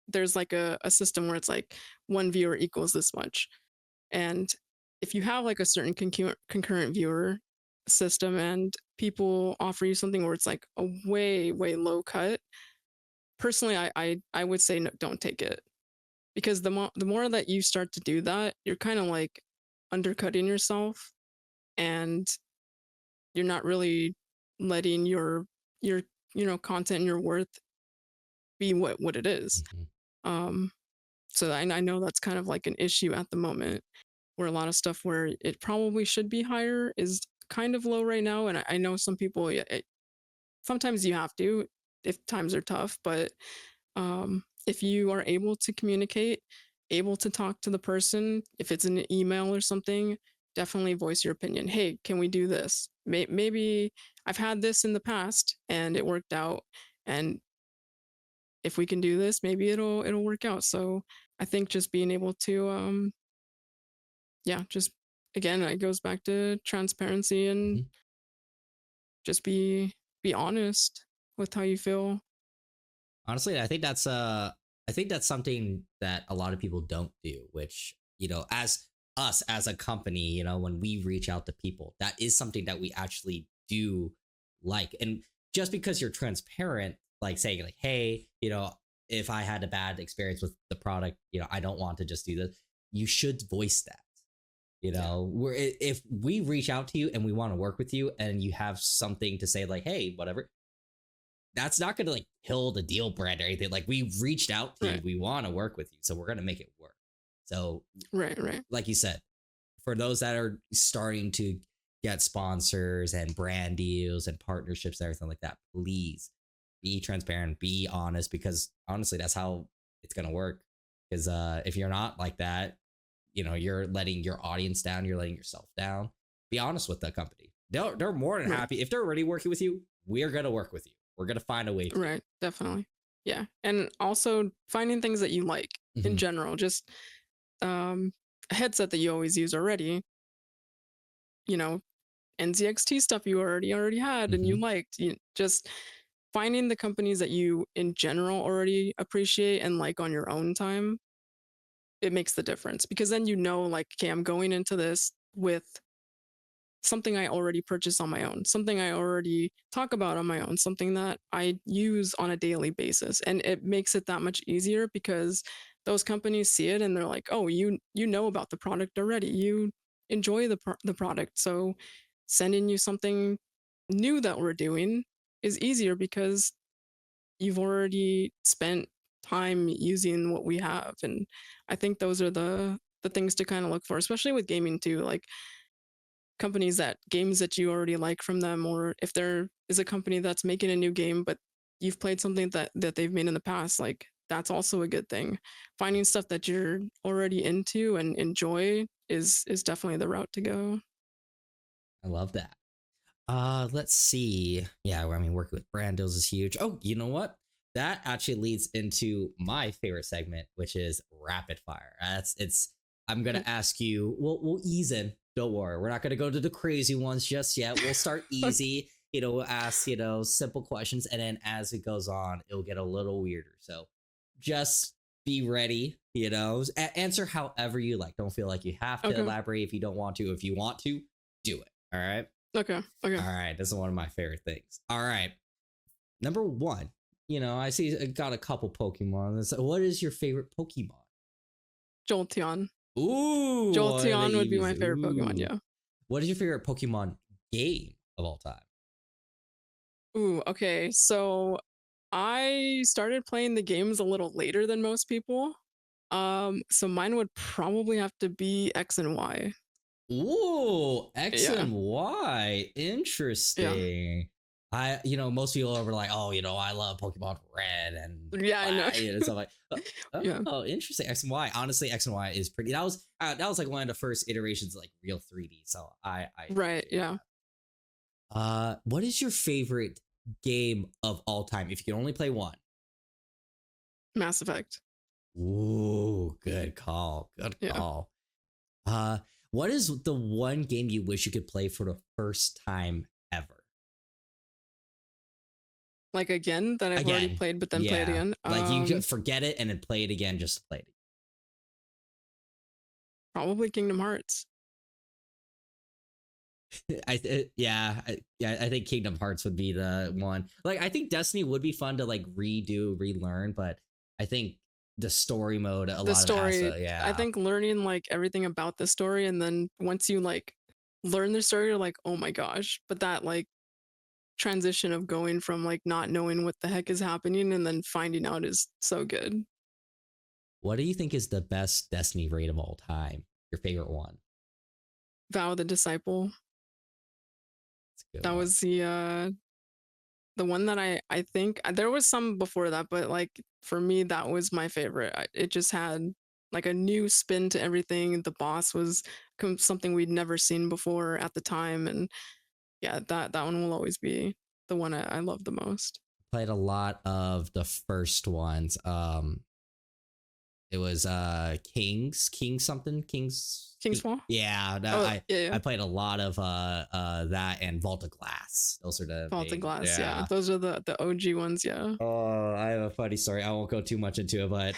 there's like a system where it's like one viewer equals this much. And if you have like a certain concurrent viewer system and people offer you something where it's like a way low cut, personally, I would say no, don't take it. Because the more that you start to do that, you're kind of like undercutting yourself, and you're not really letting your content and your worth be what it is. Mhm. um so I know that's kind of like an issue at the moment, where a lot of stuff where it probably should be higher is kind of low right now, and I know some people. Yeah, sometimes you have to if times are tough, but if you are able to communicate, able to talk to the person, if it's an email or something, definitely voice your opinion. Hey, can we do this? Maybe I've had this in the past and it worked out, and if we can do this, maybe it'll work out. So I think just being able to yeah, just again, it goes back to transparency and Mhm. just be honest with how you feel. Honestly, I think that's something that a lot of people don't do, which, as us as a company, when we reach out to people, that is something that we actually do like. And just because you're transparent, like saying like, hey, if I had a bad experience with the product, I don't want to just do this. You should voice that. Yeah. If we reach out to you and we want to work with you and you have something to say like, hey, whatever, that's not going to like kill the deal brand or anything. Like we reached out to you, Right. we want to work with you, so we're going to make it work. So, Right. Right. like you said, for those that are starting to get sponsors and brand deals and partnerships and everything like that, please be transparent, be honest, because honestly, that's how it's going to work. Because if you're not like that, you're letting your audience down, you're letting yourself down. Be honest with the company. They're more than Right. happy if they're already working with you. We're gonna work with you. We're gonna find a way to. Right, definitely. Yeah, and also finding things that you like in Mhm. general, just um, a headset that you always use already, you know, NZXT stuff you already had and you Mhm. liked. Just finding the companies that you in general already appreciate and like on your own time, it makes the difference because then like, okay, I'm going into this with something I already purchase on my own, something I already talk about on my own, something that I use on a daily basis. And it makes it that much easier because those companies see it and they're like, "Oh, you know about the product already. You enjoy the product." So sending you something new that we're doing is easier because you've already spent time using what we have. And I think those are the things to kind of look for, especially with gaming too. Like companies that games that you already like from them, or if there is a company that's making a new game but you've played something that they've made in the past, like that's also a good thing. Finding stuff that you're already into and enjoy is definitely the route to go. I love that. Let's see. Yeah, I mean, working with brand deals is huge. Oh, you know what? That actually leads into my favorite segment, which is rapid fire. It's. I'm gonna ask you. We'll ease in. Don't worry. We're not gonna go to the crazy ones just yet. We'll start easy. We'll ask simple questions, and then as it goes on, it'll get a little weirder. So, just be ready. Answer however you like. Don't feel like you have to Okay. elaborate if you don't want to. If you want to, do it. All right. Okay. Okay. All right, this is one of my favorite things. All right, number one. I see I got a couple Pokemon. So what is your favorite Pokemon? Jolteon. Ooh, one of the Jolteon would be my easiest. favorite Pokemon. Ooh, Yeah. what is your favorite Pokemon game of all time? Ooh. Okay. So I started playing the games a little later than most people. So mine would probably have to be X and Y. Ooh, X Yeah. and Y. Yeah. Interesting. Most people are like, oh, I love Pokemon Red and Yeah, I know. Black and stuff like. Yeah. Oh, interesting. X and Y. Honestly, X and Y is pretty. That was like one of the first iterations of like real 3D. So I Right. appreciate Yeah. that. What is your favorite game of all time? If you can only play one. Mass Effect. Ooh, good call. Good Yeah. call. Uh, what is the one game you wish you could play for the first time ever? Like again, that I've already Again, played, but then play it yeah. again. Like you just forget it and then play it again just to play it. Probably Kingdom Hearts. Yeah, I think Kingdom Hearts would be the one. Like I think Destiny would be fun to like relearn, but I think the story mode a The lot of it has story, to, I yeah. think learning like everything about the story, and then once you like learn the story, you're like, oh my gosh. But that like transition of going from like not knowing what the heck is happening and then finding out is so good. What do you think is the best Destiny raid of all time? Your favorite one? Vow the Disciple. Good That one. was the one that I think there was some before that, but like for me that was my favorite. It just had like a new spin to everything. The boss was something we'd never seen before at the time, and yeah, that one will always be the one I love the most. Played a lot of the first ones. It was King something, King's Fall. yeah, no, Oh yeah, I yeah. played a lot of that and Vault of Glass. Those are the Vault of main, Glass. Yeah, yeah. those are the OG ones. Yeah. Oh, I have a funny story. I won't go too much into it, but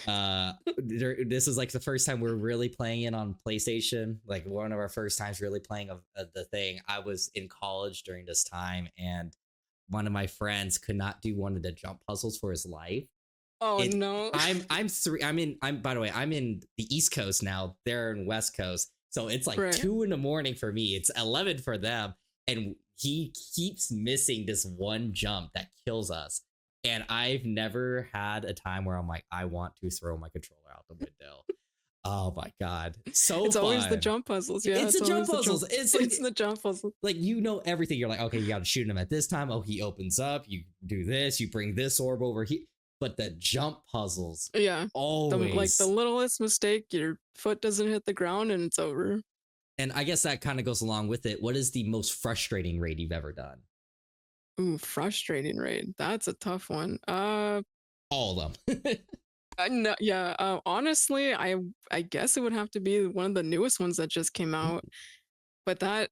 this is like the first time we're really playing it on PlayStation. Like one of our first times really playing the thing. I was in college during this time, and one of my friends could not do one of the jump puzzles for his life. Oh It no. I'm by the way, I'm in the East Coast now. They're in West Coast. So it's like Right. 2 in the morning for me. It's 11 for them. And he keeps missing this one jump that kills us. And I've never had a time where I'm like, I want to throw my controller out the window. Oh my God. So It's always the fun. jump puzzles. Yeah, It's it's the jump always the jump. puzzles. It's It's the jump puzzle. like you know everything. You're like, okay, you got to shoot him at this time. Oh, he opens up. You do this. You bring this orb over here. But the jump puzzles Yeah. The always. littlest mistake, your foot doesn't hit the ground and it's over. And I guess that kind of goes along with it. What is the most frustrating raid you've ever done? Ooh, frustrating raid. That's a tough one. All of them. No, yeah. Honestly, I guess it would have to be one of the newest ones that just came out, but that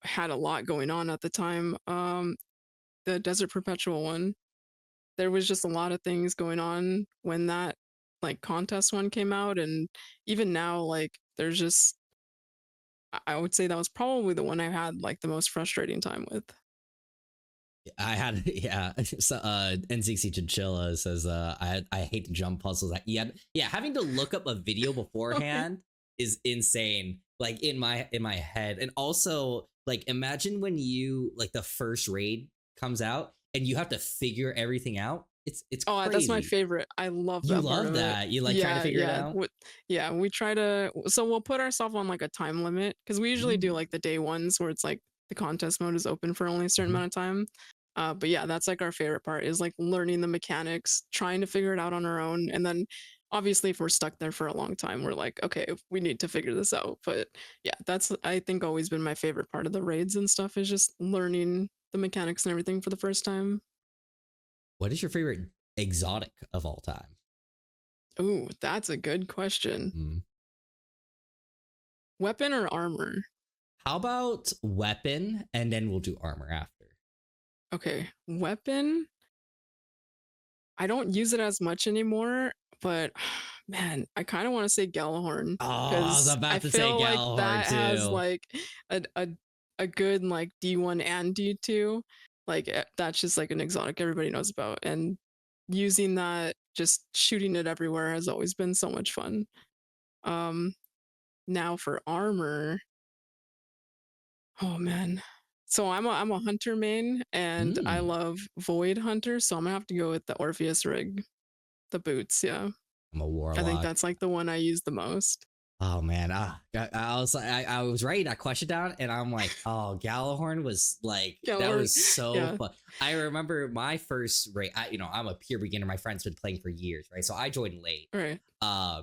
had a lot going on at the time. The Desert Perpetual one. There was just a lot of things going on when that like contest one came out, and even now, like there's just I would say that was probably the one I had like the most frustrating time with. I had yeah. So, NZXT Chinchilla says I hate the jump puzzles. Yeah, having to look up a video beforehand is insane. Like in my head, and also like imagine when you like the first raid comes out and you have to figure everything out. It's Oh, that's my crazy. favorite. I love You that part love of it. that. You like trying to Yeah, figure it yeah. out. Yeah, we try to so we'll put ourselves on like a time limit because we usually do Mm-hmm. like the day ones where it's like the contest mode is open for only a certain amount of time. But yeah, that's like our favorite part is like learning the mechanics, trying to figure it out on our own, and then obviously if we're stuck there for a long time, we're like, okay, we need to figure this out. But yeah, that's I think always been my favorite part of the raids and stuff is just learning the mechanics and everything for the first time. What is your favorite exotic of all time? Ooh, that's a good question. Mm. Weapon or armor? How about weapon, and then we'll do armor after. Okay, weapon. I don't use it as much anymore, but man, I kind of want to say Gallahorn Oh, I was because I about to say feel like Gallahorn that has too. like a a, a good like D1 and D2. Like that's just like an exotic everybody knows about, and using that, just shooting it everywhere has always been so much fun. Um, Now for armor, oh man. So I'm a hunter main and I Mm, love Void Hunter, so I'm gonna have to go with the Orpheus rig, the boots, yeah. I'm a I think warlock. that's like the one I use the most. Oh man, I was writing that question down, and I'm like, oh, Gallahorn was like that Galor, was so yeah, fun. I remember my first raid. I'm a pure beginner. My friend's been playing for years, right? So I joined late. right. Uh,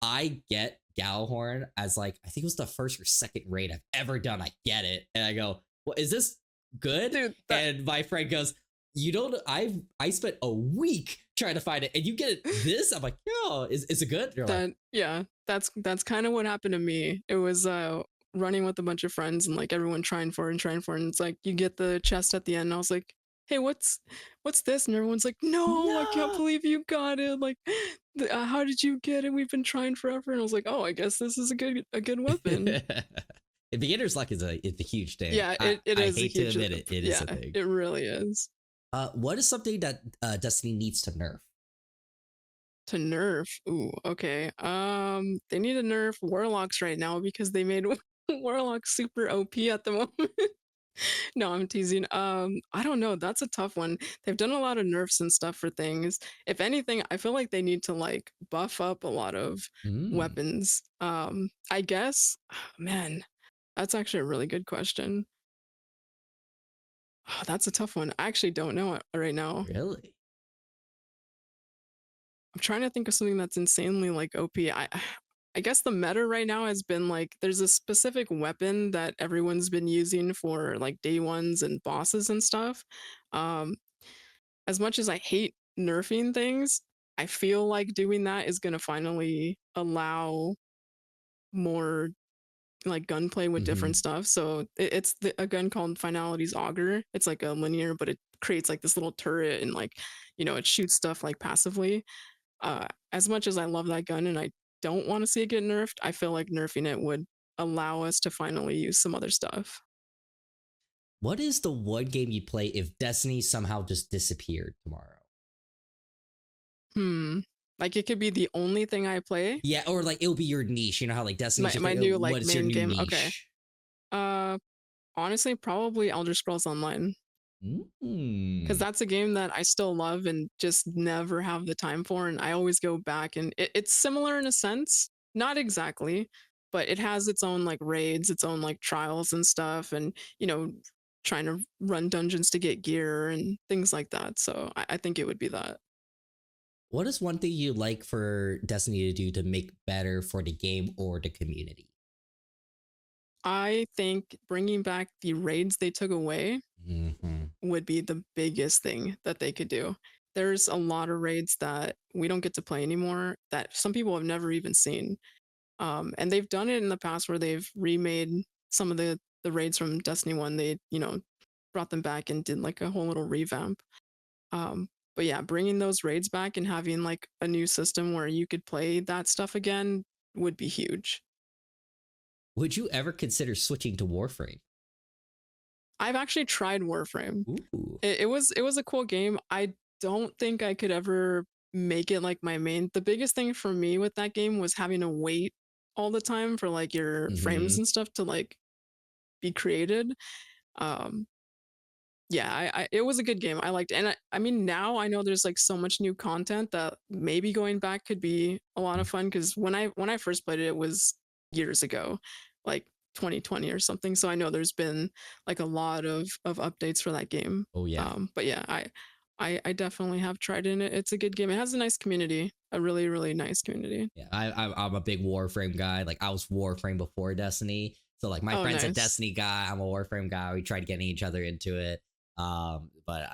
I get Gallahorn as like I think it was the first or second raid I've ever done. I get it, and I go, "Well, is this good?" Dude, that And my friend goes, "You don't. I spent a week trying to find it, and you get this." I'm like, "Yo, is it good?" They're like, that yeah, that's kind of what happened to me. It was running with a bunch of friends and like everyone trying for it, and it's like you get the chest at the end. And I was like, "Hey, what's this?" And everyone's like, "No, I can't "No." believe you got it! Like, how did you get it? We've been trying forever." And I was like, "Oh, I guess this is a good weapon." Beginner's luck is a huge thing. Yeah, I it I is a hate to huge. admit it, it is Yeah, a thing. it really is. What is something that Destiny needs to nerf? To nerf. Ooh, okay. They need to nerf warlocks right now because they made warlocks super OP at the moment. No, I'm teasing. I don't know. That's a tough one. They've done a lot of nerfs and stuff for things. If anything, I feel like they need to like buff up a lot of Mm. weapons. I guess, man, that's actually a really good question. Oh, that's a tough one. I actually don't know it right now. Really? I'm trying to think of something that's insanely like OP. I guess the meta right now has been like there's a specific weapon that everyone's been using for like day ones and bosses and stuff. Um, as much as I hate nerfing things, I feel like doing that is going to finally allow more like gunplay with different Hmm. stuff. So it's a gun called Finality's Auger. It's like a linear, but it creates like this little turret and like, it shoots stuff like passively. As much as I love that gun and I don't want to see it get nerfed, I feel like nerfing it would allow us to finally use some other stuff. What is the one game you play if Destiny somehow just disappeared tomorrow? Hmm. Like it could be the only thing I play. Yeah, or like it'll be your niche. You know how like Destiny's My your new like what is your main new game. Okay. niche? Uh honestly, probably Elder Scrolls Online. Because Mm. that's a game that I still love and just never have the time for. And I always go back and it's similar in a sense, not exactly, but it has its own like raids, its own like trials and stuff, and trying to run dungeons to get gear and things like that. So I think it would be that. What is one thing you like for Destiny to do to make better for the game or the community? I think bringing back the raids they took away Hmm. would be the biggest thing that they could do. There's a lot of raids that we don't get to play anymore that some people have never even seen. And they've done it in the past where they've remade some of the raids from Destiny 1. They, brought them back and did like a whole little revamp. But yeah, bringing those raids back and having like a new system where you could play that stuff again would be huge. Would you ever consider switching to Warframe? I've actually tried Warframe. Ooh. It was a cool game. I don't think I could ever make it like my main. The biggest thing for me with that game was having to wait all the time for like your frames Hmm. and stuff to like be created. Um, yeah, it was a good game. I liked it. And I mean now I know there's like so much new content that maybe going back could be a lot of fun because when I first played it, it was years ago, like 2020 or something. So I know there's been like a lot of updates for that game. Oh yeah. But yeah, I definitely have tried it. It's a good game. It has a nice community, a really really nice community. Yeah, I'm a big Warframe guy. Like I was Warframe before Destiny, so like my Oh, friend's a nice. Destiny guy. I'm a Warframe guy. We tried getting each other into it. But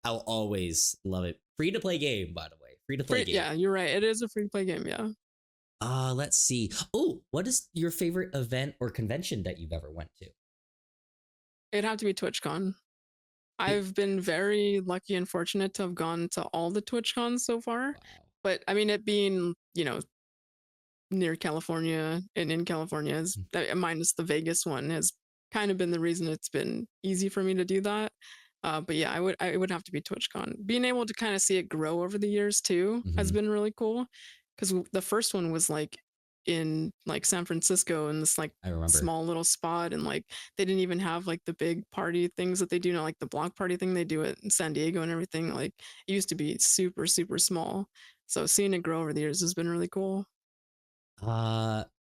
I'll always love it. Free to play game, by the way. Free to play Free, game. yeah, you're right. It is a free to play game. Yeah. Let's see. Oh, what is your favorite event or convention that you've ever went to? It'd have to be TwitchCon. It, I've been very lucky and fortunate to have gone to all the TwitchCons so far. wow. But I mean, it being, near California and in California is minus the Vegas one has kind of been the reason it's been easy for me to do that. But yeah, I would have to be TwitchCon. Being able to kind of see it grow over the years too has Mm-hmm. been really cool. Because the first one was like in like San Francisco in this like I remember. small little spot, and like they didn't even have like the big party things that they do now, like the block party thing they do it in San Diego and everything. Like it used to be super super small. So seeing it grow over the years has been really cool.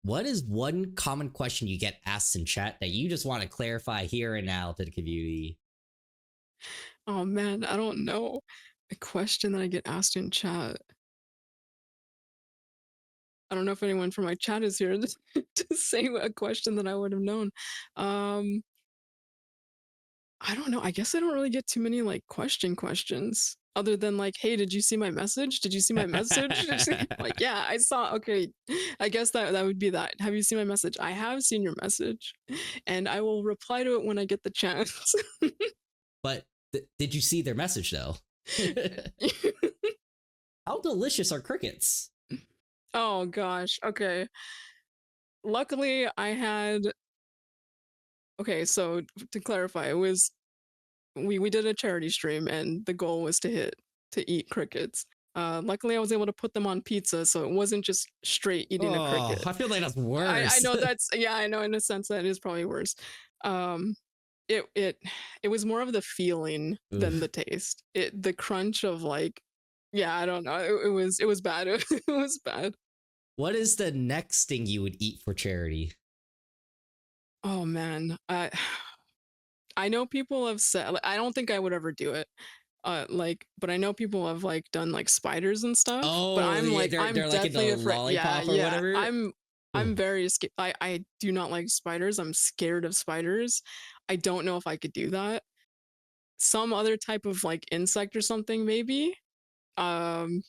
What is one common question you get asked in chat that you just want to clarify here and now to the community? Oh man, I don't know. A question that I get asked in chat. I don't know if anyone from my chat is here to say a question that I would have known. Um, I don't know. I guess I don't really get too many like questions other than like, hey, did you see my message? Did you see my message? Like, yeah, I saw. Okay, I guess that would be that. Have you seen my message? I have seen your message, and I will reply to it when I get the chance. But did you see their message though? How delicious are crickets? Oh gosh. Okay. Luckily, I had. Okay, so to clarify, it was we did a charity stream, and the goal was to eat crickets. Luckily, I was able to put them on pizza, so it wasn't just straight eating a Oh, cricket. I feel like that's I worse. know that's yeah, I know in a sense that is probably worse. Um, it was more of the feeling than the Oof. taste. The crunch of like, yeah, I don't know. It was bad. It was bad. What is the next thing you would eat for charity? Oh man, I know people have said I don't think I would ever do it. Like, but I know people have like done like spiders and stuff. But Oh, I'm yeah, like, I'm they're like in the deathly afraid. Yeah, lollipop or yeah. whatever. I'm Ooh. very scared. I do not like spiders. I'm scared of spiders. I don't know if I could do that. Some other type of like insect or something, maybe. Um,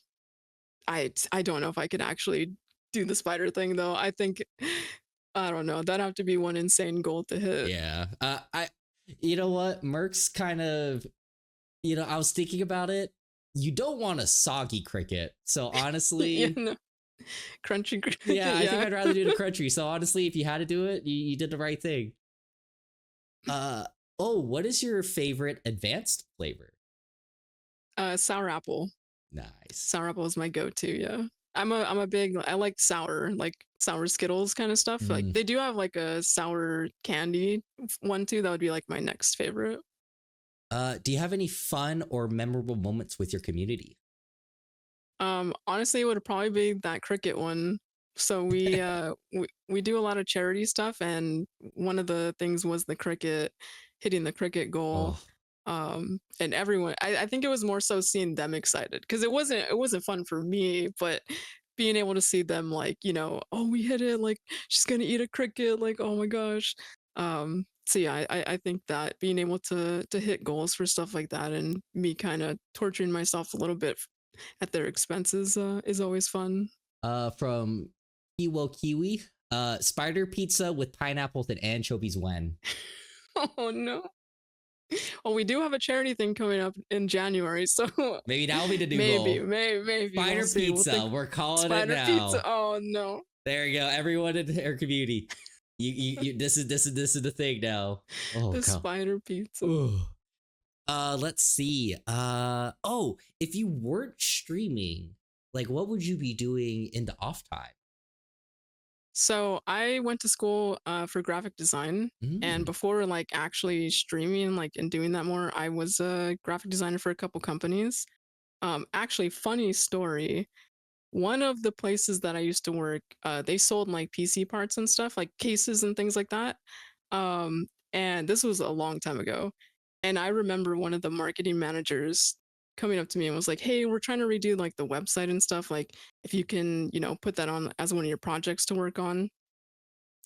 I don't know if I could actually do the spider thing though. I think I don't know. That'd have to be one insane goal to hit. Yeah. You know what? Merc's kind of, I was thinking about it. You don't want a soggy cricket. So Yeah, honestly, no. Crunchy yeah, cricket, I think yeah. I'd rather do the country. So honestly, if you had to do it, you did the right thing. Uh, oh, what is your favorite advanced flavor? Sour apple. Nice. Sour apple is my go-to, yeah. I'm a big I like like sour Skittles kind of stuff. Like Mm. they do have like a sour candy one too. That would be like my next favorite. Do you have any fun or memorable moments with your community? Honestly, it would probably be that cricket one. So we do a lot of charity stuff, and one of the things was the cricket, hitting the cricket goal. Oh, And everyone, I think it was more so seeing them excited because it wasn't fun for me, but being able to see them like, oh, we hit it, like she's gonna eat a cricket, like, oh my gosh. So yeah, I think that being able to hit goals for stuff like that and me kind of torturing myself a little bit at their expenses is always fun. from Kiwo Kiwi, spider pizza with pineapples and anchovies when? Oh no. Well, we do have a charity thing coming up in January, so Maybe that'll be the new maybe, goal. maybe we'll Spider see. We'll pizza. think We're calling it spider pizza. now. Oh no, There you go. Everyone in our community. This is the thing now. Oh the god. spider pizza. Ooh. Let's see. Oh, if you weren't streaming, like what would you be doing in the off time? So I went to school for graphic design, and Mm. before like actually streaming like and doing that more, I was a graphic designer for a couple companies. Actually, funny story. One of the places that I used to work, they sold like PC parts and stuff, like cases and things like that. And this was a long time ago. And I remember one of the marketing managers coming up to me and was like, "Hey, we're trying to redo like the website and stuff. Like, if you can, put that on as one of your projects to work on.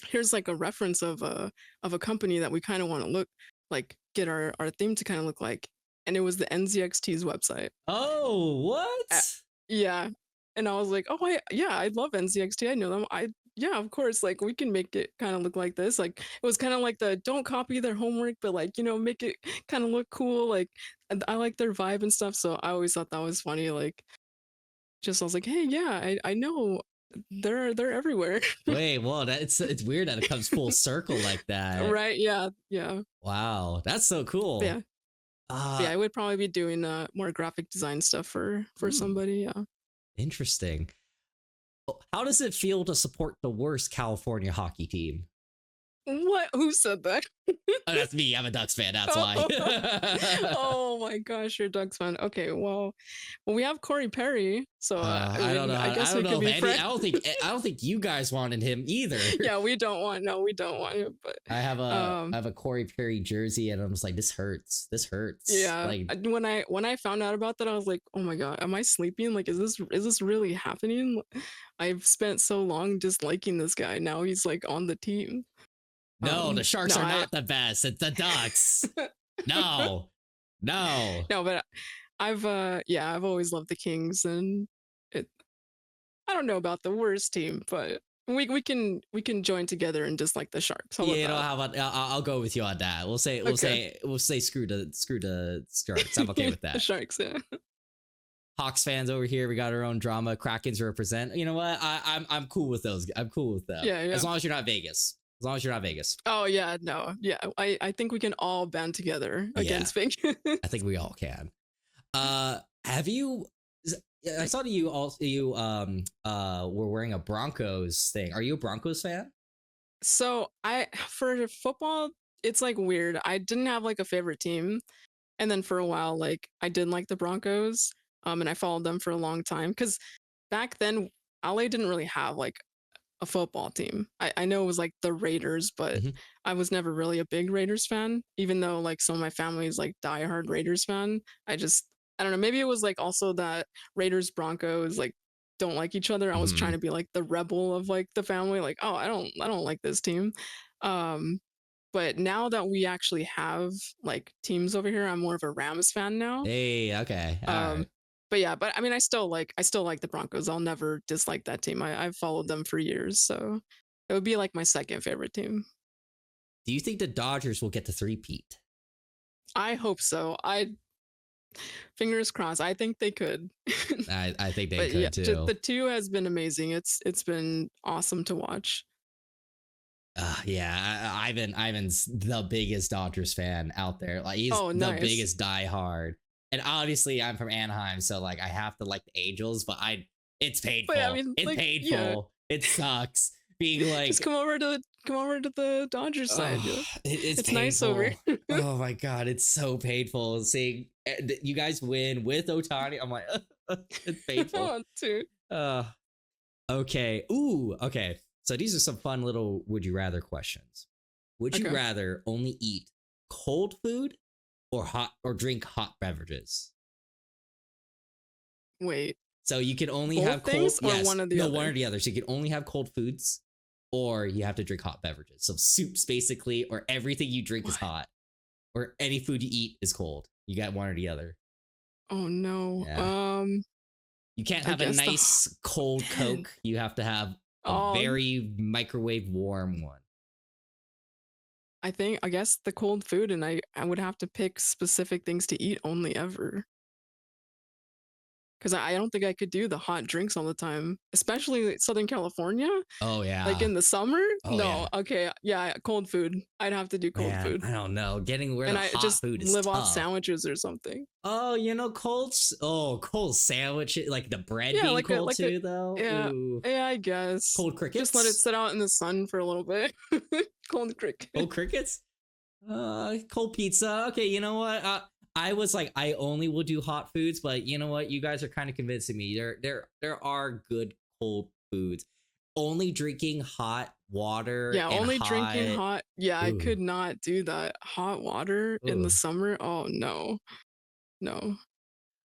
Here's like a reference of a company that we kind of want to look like, get our theme to kind of look like." And it was the NZXT's website. Oh, Uh, what? yeah. And I was like, "Oh, yeah, I love NZXT. I know them. Yeah, of course. Like, we can make it kind of look like this. Like, it was kind of like the don't copy their homework, but like, make it kind of look cool. Like, and I like their vibe and stuff. So I always thought that was funny. Like, just I was like, hey, yeah, I know they're everywhere, Wait, well, it's weird that it comes full circle like that. right? Yeah, yeah, Wow, that's so but cool. yeah, but Uh, yeah. I would probably be doing more graphic design stuff for hmm, somebody. Yeah. interesting. How does it feel to support the worst California hockey team? What? Who said that? Oh, that's me. I'm a Ducks fan. That's why. Oh my gosh, you're a Ducks fan. Okay, well, we have Corey Perry, so I I don't mean, know. I I guess don't we know could if be any. friends. I don't think you guys wanted him either. Yeah, we don't want. No, we don't want him. But I have a Corey Perry jersey, and I'm just like, this hurts. This hurts. yeah, Like, when I found out about that, I was like, oh my god, am I sleeping? Like, is this really happening? I've spent so long disliking this guy. Now he's like on the team. no, the Sharks No, are not the best. It's the Ducks. No, no. no, but I've always loved the Kings, and it I don't know about the worst team, but we can join together and dislike the Sharks. How about You know that? how about I'll go with you on that. Okay. We'll say screw the Sharks. I'm okay with The that. Sharks, yeah. Hawks fans over here, we got our own drama. Krakens represent. You know what? I'm cool with those. I'm cool with them. Yeah, yeah. As long as you're not Vegas. As long as you're not Vegas. Oh yeah, no. Yeah. I think we can all band together Yeah, against Vegas. I think we all can. Have you? I saw that you also were wearing a Broncos thing. Are you a Broncos fan? So I for football, it's like weird. I didn't have like a favorite team. And then for a while, like I did like the Broncos. And I followed them for a long time. Cause back then LA didn't really have like a football team. I know it was like the Raiders, but Mhm. I was never really a big Raiders fan, even though like some of my family is like diehard Raiders fan. I don't know, maybe it was like also that Raiders Broncos like don't like each other. I was trying Mhm. to be like the rebel of like the family, like, oh, I don't like this team. Um, but now that we actually have like teams over here, I'm more of a Rams fan now. Hey, okay. All Um, right. but yeah, but I mean, I still like the Broncos. I'll never dislike that team. I've followed them for years, so it would be like my second favorite team. Do you think the Dodgers will get to three-peat? I hope so. I fingers crossed. I think they could. I think they But yeah, could just too. the two has been amazing. It's been awesome to watch. Yeah, Ivan's the biggest Dodgers fan out there. Like he's Oh, the nice. biggest diehard. And obviously I'm from Anaheim, so like I have to like the Angels, but it's But yeah, I painful. mean, It's like, yeah, painful. It sucks being just like, come over to the Dodgers side. oh, Yeah, it's it's nice over painful. here. Oh my god, it's so painful seeing you guys win with Otani. I'm like, it's painful. Oh, dude. Uh, okay. Ooh, okay. So these are some fun little would you rather questions. Would you Okay. rather only eat cold food or drink hot beverages? Wait, So you can only both have cold, things or yes, one or the no, one other? or the other. So you can only have cold foods or you have to drink hot beverages. So soups basically, or everything you drink is What? hot, or any food you eat is cold. You got one or the other. Oh no. Yeah. You can't I have a guess the nice cold dang. Coke. You have to have a Oh, very microwave warm one. I guess the cold food, and I would have to pick specific things to eat only ever. Because I don't think I could do the hot drinks all the time, especially Southern California, Oh like yeah. in the summer. Oh No, yeah. okay, yeah, cold food. I'd have to do cold Man, food, I don't know. Getting rid and of I hot just food is live off tough. sandwiches or something. Oh, cold sandwich, like the bread Yeah, being cold like a too, though. yeah, Ooh, yeah, I guess. cold Just let it crickets. sit out in the sun for a little bit. Cold cricket. Cold crickets. Cold pizza. Okay, you know what? I was like, I only will do hot foods, but you know what? You guys are kind of convincing me. There are good cold foods. Only drinking hot water Yeah, and only drinking hot. hot. Yeah, I Ooh, could not do that. Hot water in the ooh. summer. Oh no. No.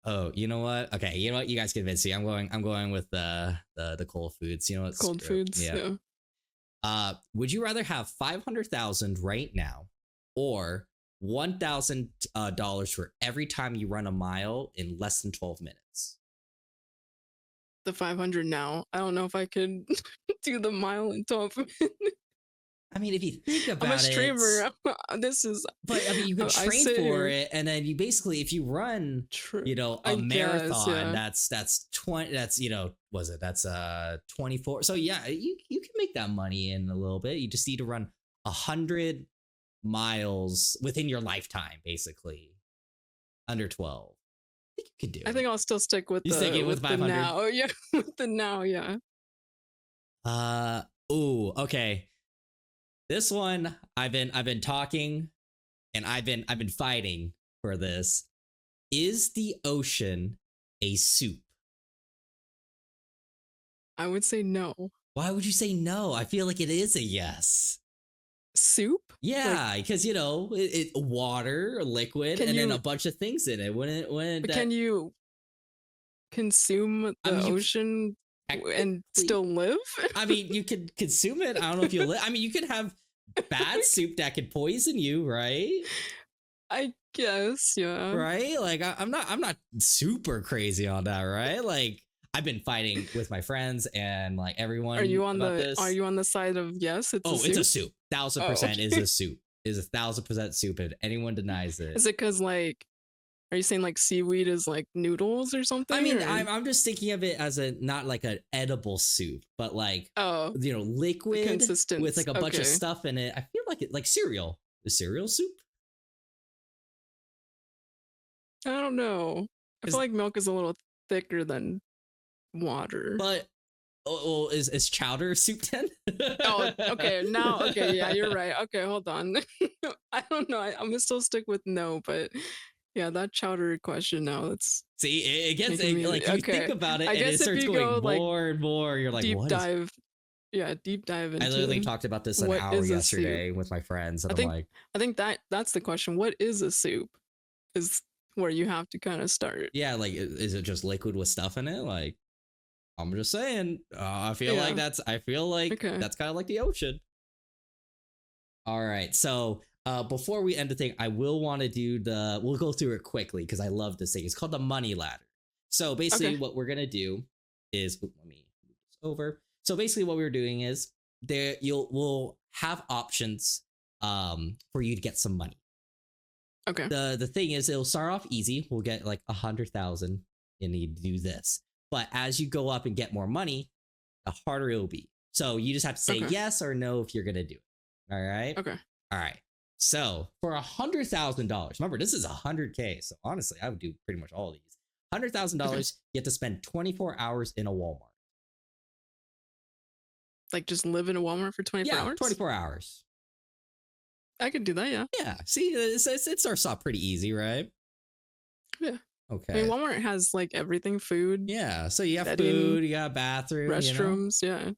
Oh, you know what? Okay, you know what? You guys convinced me. I'm going with the cold foods. You know what? Cold Screw it. foods. Yeah. Yeah. Would you rather have 500,000 right now, or $1,000 for every time you run a mile in less than 12 minutes? The 500 now. I don't know if I could do the mile in top. I mean, if you think I'm a about it, streamer. This is but I mean, you could I train sit for here. it, and then you basically, if you run, True. a I guess, marathon, yeah. that's 20. That's was it? That's 24. So yeah, you can make that money in a little bit. You just need to run 100 miles within your lifetime, basically under 12. I think you could do I it. think I'll still stick with You stick it with the 500. now. Yeah, with the now, yeah. Uh ooh, okay. This one I've been talking and I've been fighting for this. Is the ocean a soup? I would say no. Why would you say no? I feel like it is a yes. Soup? Like, Yeah, because water, liquid, can and then a you bunch of things in it. Wouldn't but that? can you consume I the mean, you ocean and technically. still live? I mean, you could consume it. I don't know if you. I mean, you could have bad soup that could poison you, right? I guess, yeah. Right? Like I'm not super crazy on that, right? Like I've been fighting with my friends and like everyone about Are this. you on the side of yes, it's a Oh, it's a soup? soup. Thousand Oh, percent is okay. a soup. Is 1,000% soup. If anyone denies it, Is it because like are you saying like seaweed is like noodles or I something? mean, Or I'm just thinking of it as a not like an edible soup, but like oh, the liquid with consistence. like a bunch of Okay. stuff in it. I feel like it like cereal. The cereal soup. I don't know. I feel Is like milk is a little thicker than water. but is chowder soup then? Oh, okay. Now, okay, yeah, you're right. Okay, hold on. I don't know. I'm gonna still stick with no, but yeah, that chowder question now, that's See, it gets making me like you think okay. about it I and it guess if starts you going go like more and more. You're like, deep what is? dive, deep dive I literally into talked about this an what hour is a soup. yesterday with my friends, and I I'm think like, I think that's the question. What is a soup? Is where you have to kind of start. yeah, like, is it just liquid with stuff in it? Like, I'm just saying. I feel like Yeah. Okay. that's kind of like the ocean. All right, so before we end the thing, I will want to do we'll go through it quickly because I love this thing. It's called the money ladder. So basically, Okay. what we're gonna do is, let me move this over. So basically, what we're doing is we'll have options for you to get some money. Okay. The thing is, it'll start off easy. We'll get like 100,000 and you do this. But as you go up and get more money, the harder it'll be. So you just have to say Okay. yes or no if you're gonna do it. All right. Okay. All right. So for $100,000, remember this is 100K. So honestly, I would do pretty much all of these. $100,000, Okay. you have to spend 24 hours in a Walmart. Like just live in a Walmart for 24 Yeah, hours? 24 hours. I could do that, yeah. Yeah. See, it starts off pretty easy, right? Yeah. Okay. I mean, Walmart has like everything, food. Yeah. So you have bedding, food, you got a bathroom, restrooms, yeah.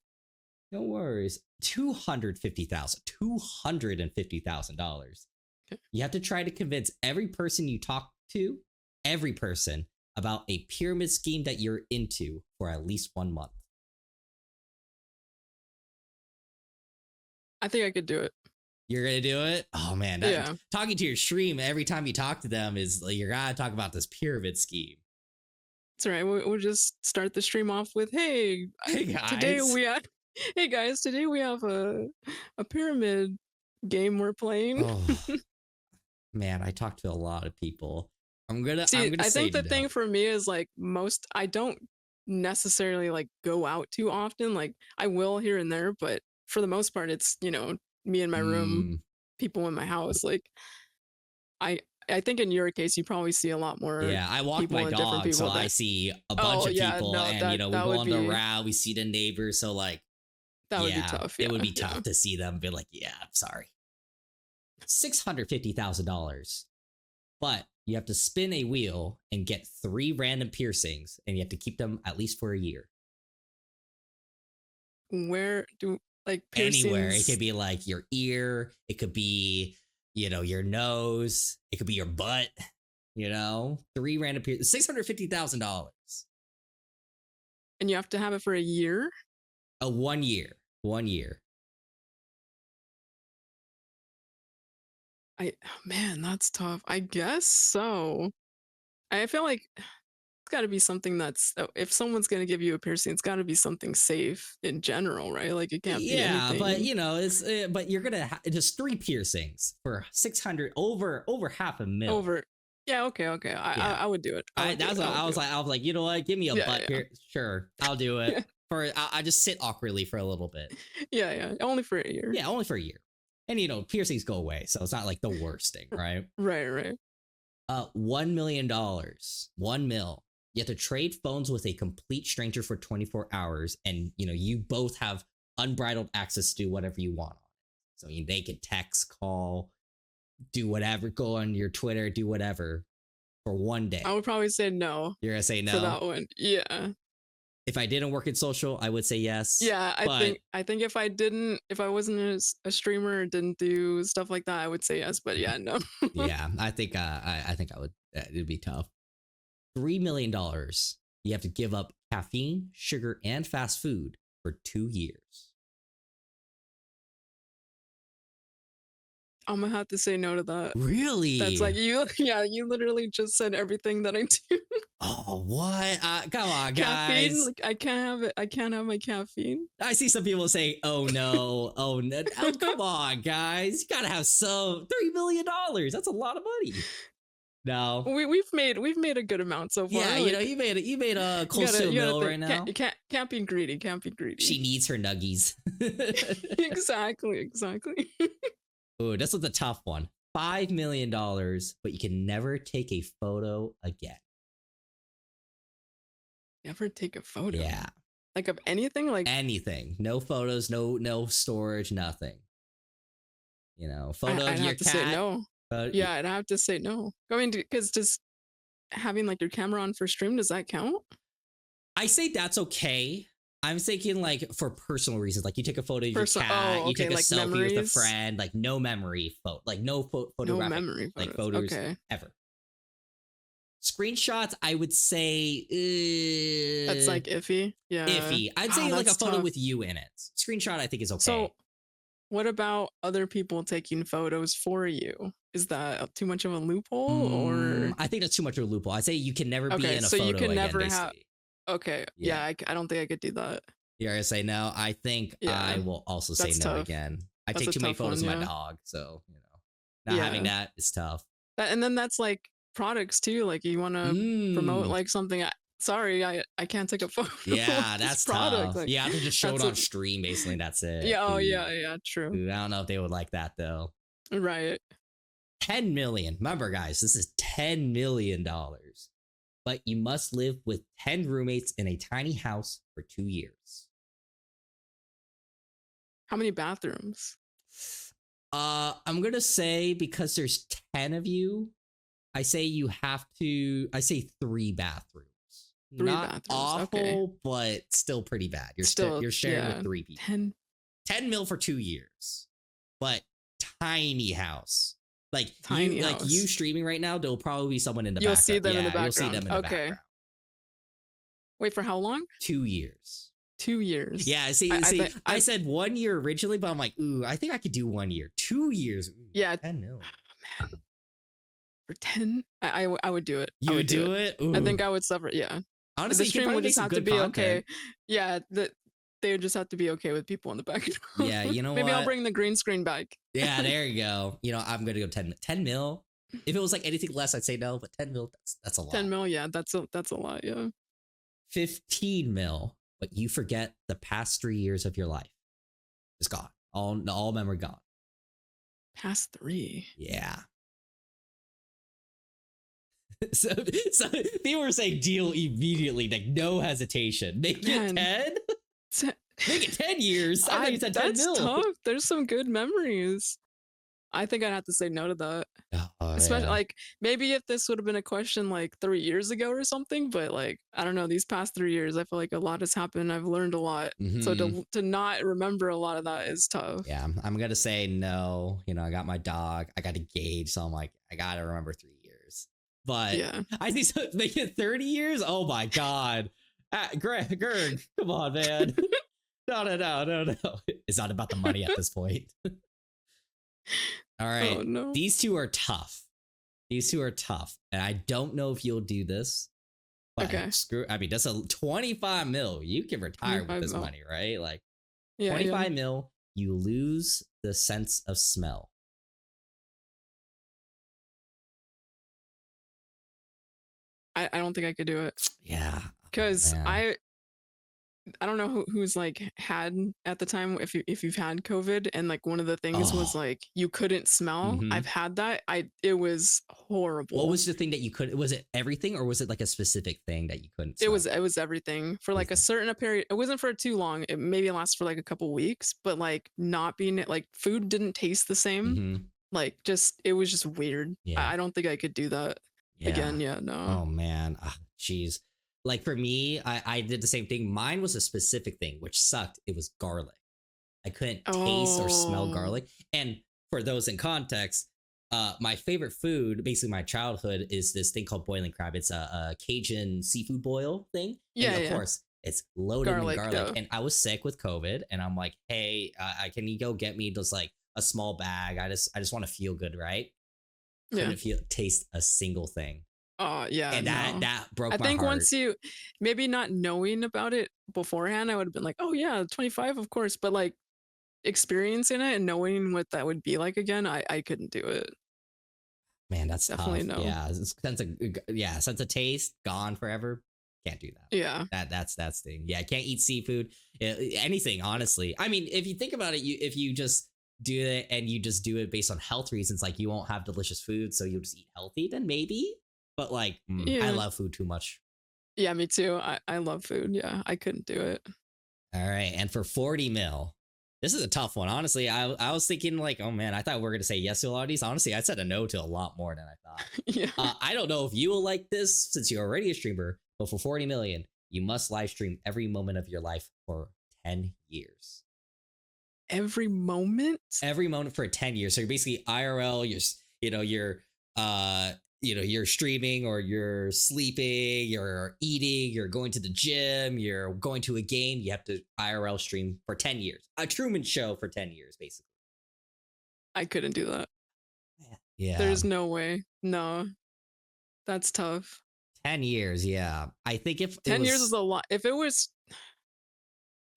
No worries. $250,000. Okay. You have to try to convince every person you talk to, every person, about a pyramid scheme that you're into for at least 1 month. I think I could do it. You're gonna do it? Oh man, talking to your stream every time you talk to them is like, you're gonna talk about this pyramid scheme. It's all right. We'll just start the stream off with, hey guys. Today we have a pyramid game we're playing. Oh, man, I talk to a lot of people. I'm gonna I think the no. thing for me is like I don't necessarily like go out too often. Like I will here and there, but for the most part, it's me in my room, people in my house. Like I think in your case, you probably see a lot more. Yeah, I walk my dog, so I see a bunch of people, and we go on the route. We see the neighbors, so like that would be tough. It would be tough to see them be like, yeah, I'm sorry. $650,000, but you have to spin a wheel and get 3 random piercings, and you have to keep them at least for a year. Where do like piercings? Anywhere. It could be like your ear. It could be your nose. It could be your butt. 3 random piercings. $650,000. And you have to have it for a year. 1 year. 1 year. Man, that's tough. I guess so. I feel like it's got to be something that's, if someone's going to give you a piercing, it's got to be something safe in general, right? Like it can't be anything. But it's but you're gonna just 3 piercings for 600 over $500,000. Yeah, okay. I would do it. I was like, you know what? Give me a butt piercing. Sure, I'll do it. I just sit awkwardly for a little bit. Yeah, only for a year. Yeah, only for a year. And piercings go away, so it's not like the worst thing, right? Right. $1 million. 1 mil. You have to trade phones with a complete stranger for 24 hours, and you both have unbridled access to do whatever you want. So they can text, call, do whatever, go on your Twitter, do whatever for 1 day. I would probably say no. You're gonna say no for that one. Yeah. If I didn't work in social, I would say yes. Yeah, I think if I wasn't a streamer or didn't do stuff like that, I would say yes. But yeah, no. Yeah, I think I would. It'd be tough. $3 million. You have to give up caffeine, sugar, and fast food for 2 years. I'm gonna have to say no to that. Really? That's like you. Yeah, you literally just said everything that I do. Oh, what? Come on, guys. Caffeine, like, I can't have it. I can't have my caffeine. I see some people saying, "Oh no, oh no, oh, come on, guys! You gotta have $3 million. That's a lot of money." No, we've made a good amount so far. Yeah, like, you made a close to a mil right now. Can't be greedy. Can't be greedy. She needs her nuggies. Exactly. Ooh, this was a tough one. $5 million, but you can never take a photo again. Never take a photo. Yeah. Like of anything? Like anything. No photos, no storage, nothing. Photo I'd of your have to cat. say no. Yeah, I'd have to say no. I mean, because just having like your camera on for stream, does that count? I say that's okay, I'm thinking like for personal reasons, like you take a photo of your cat, Oh, you okay, take a like selfie with a memories. friend, like no memory photo, like no No photographic memory like photos. photos Okay, ever. Screenshots, I would say that's like iffy. Yeah. iffy. I'd Ah, say like a that's photo tough. with you in it. Screenshot, I think is okay. So, what about other people taking photos for you? Is that too much of a loophole, or I think that's too much of a loophole. I say you can never be okay? in a So you photo can again, never have. basically. Okay, Yeah. yeah, I don't think I could do that. You're gonna say no. I think I Yeah, will also say that's no tough. again. I That's take a too many tough photos one. of my Yeah, dog, so not having yeah. that is tough. And then that's like products too. Like you want to promote Mm, like something. Sorry, I can't take a photo of yeah, this that's product. tough. Like You have to just show it that's on a stream, basically. And that's it. yeah. Oh Ooh, yeah, yeah. True. ooh, I don't know if they would like that though. Right. 10 million. Remember, guys, this is $10 million. But you must live with 10 roommates in a tiny house for 2 years. How many bathrooms? I'm gonna say because there's 10 of you, I say you have to. I say 3 bathrooms. Three Not bathrooms. awful, Okay. but still pretty bad. Still, you're sharing yeah. with 3 people. 10. 10 mil for 2 years, but tiny house. Like Tiny you, like house. you streaming right now, there'll probably be someone in the You'll background. see them in the Yeah, you'll see background. them in the Okay. background. Wait, for how long? 2 years. 2 years. Yeah, I said 1 year originally, but I'm like, ooh, I think I could do 1 year. 2 years. Ooh, Yeah. 10 mil. Man. For 10? I would do it. You I would do it? Ooh. I think I would suffer. Yeah. Honestly, The you could stream probably would make just some have to good be okay. content. Yeah, they would just have to be okay with people in the background. Yeah, you know Maybe what? I'll bring the green screen back. Yeah, there you go. I'm gonna go 10 mil. If it was like anything less, I'd say no, but 10 mil, that's a lot. 10 mil, yeah, that's a lot, yeah. 15 mil, but you forget the past 3 years of your life. It's gone. All memory gone. Past 3. Yeah. So people were saying deal immediately, like no hesitation. Make it 10? Make it 10 years. I think it's 10 that's mil. tough. There's some good memories. I think I'd have to say no to that. Oh, Especially yeah. like maybe if this would have been a question like 3 years ago or something, but like I don't know, these past 3 years I feel like a lot has happened. I've learned a lot. So to not remember a lot of that is tough. Yeah, I'm gonna say no. I got my dog, I got engaged, so I'm like, I gotta remember 3 years. But Yeah. I think so, make it 30 years. Oh my god. Gerd, come on, man. No. It's not about the money at this point. All right. Oh no. These two are tough. And I don't know if you'll do this. But Okay. That's a 25 mil. You can retire with this 25 mil. money, right? Like Yeah, 25 yeah. mil, you lose the sense of smell. I don't think I could do it. Yeah. Because man. I don't know who's like had at the time if you've had COVID and like one of the things was Oh. like you couldn't smell. Mhm. I've had that. It was horrible. What was the thing that you couldn't? Was it everything, or was it like a specific thing that you couldn't smell? It was everything for like a certain period. It wasn't for too long. It maybe lasts for like a couple weeks, but like not being like food didn't taste the same. Mhm. Like just it was just weird. Yeah. I don't think I could do that again. Yeah, no. Oh man, jeez. Like for me, I did the same thing. Mine was a specific thing, which sucked. It was garlic. I couldn't taste or smell Oh. garlic. And for those in context, my favorite food, basically my childhood, is this thing called boiling crab. It's a Cajun seafood boil thing. Yeah, and of yeah. course, it's loaded Garlic, in garlic. yeah. And I was sick with COVID, and I'm like, hey, can you go get me just like a small bag? I just want to feel good, right? Yeah. Couldn't taste a single thing. Oh yeah. And no. that broke I my think heart. once you maybe not knowing about it beforehand, I would have been like, oh yeah, 25, of course. But like experiencing it and knowing what that would be like again, I couldn't do it. Man, that's Definitely tough. no. Yeah, sense of taste gone forever. Can't do that. Yeah. That's thing. Yeah, can't eat seafood. Anything, honestly. I mean, if you think about it, if you just do it and you just do it based on health reasons, like you won't have delicious food, so you'll just eat healthy, then maybe. But like, Yeah. I love food too much. Yeah, me too. I love food. Yeah, I couldn't do it. All right, and for 40 mil, this is a tough one. Honestly, I was thinking like, oh man, I thought we were gonna say yes to a lot of these. Honestly, I said a no to a lot more than I thought. Yeah. I don't know if you will like this since you're already a streamer, but for 40 million, You must live stream every moment of your life for 10 years. Every moment? Every moment for 10 years. So you're basically IRL, you're streaming or you're sleeping, you're eating, you're going to the gym, you're going to a game. You have to IRL stream for 10 years. A Truman Show for 10 years, basically. I couldn't do that. Yeah. There's no way. No. That's tough. 10 years, yeah. I think if 10 years is a lot. If it was,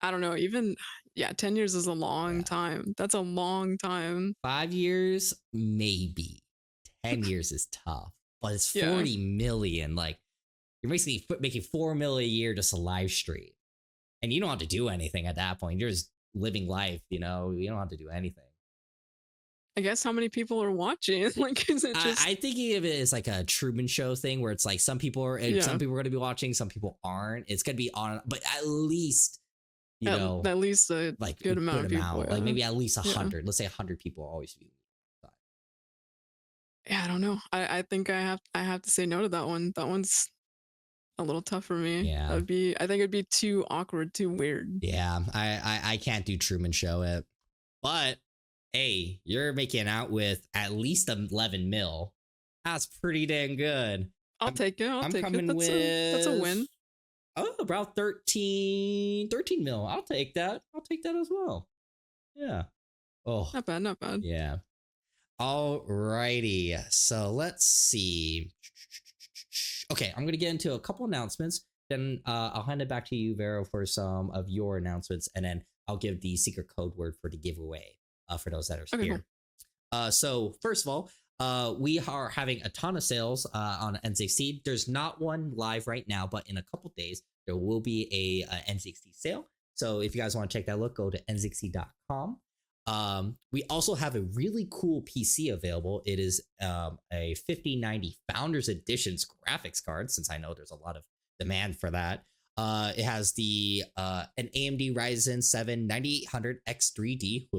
I don't know, even, yeah, 10 years is a long time. That's a long time. 5 years, maybe. 10 years is tough, but it's 40 million. Like, you're basically making 4 million a year just a live stream. And you don't have to do anything at that point. You're just living life, you don't have to do anything. I guess how many people are watching? Like, is it just? I think of it as like a Truman Show thing where it's like some people are going to be watching, some people aren't. It's going to be on, but at least at least a like good amount of people. Like maybe at least 100. Let's say 100 people are always viewing. Yeah, I don't know. I think I have to say no to that one. That one's a little tough for me. Yeah, I think it'd be too awkward, too weird. Yeah, I can't do Truman Show it, but hey, you're making out with at least 11 mil. That's pretty dang good. I'll take it. I'm coming with that's a win. Oh, about 13 mil. I'll take that. I'll take that as well. Yeah. Oh, not bad. Not bad. Yeah. Alrighty. So let's see. Okay, I'm gonna get into a couple announcements. Then I'll hand it back to you, V3ro, for some of your announcements, and then I'll give the secret code word for the giveaway for those that are here. Cool. So first of all, we are having a ton of sales on NZXT. There's not one live right now, but in a couple days there will be a NZXT sale. So if you guys want to check that look, go to nzxt.com. We also have a really cool PC available. It is a 5090 Founders Editions graphics card, since I know there's a lot of demand for that. It has an AMD Ryzen 7 9800X3D,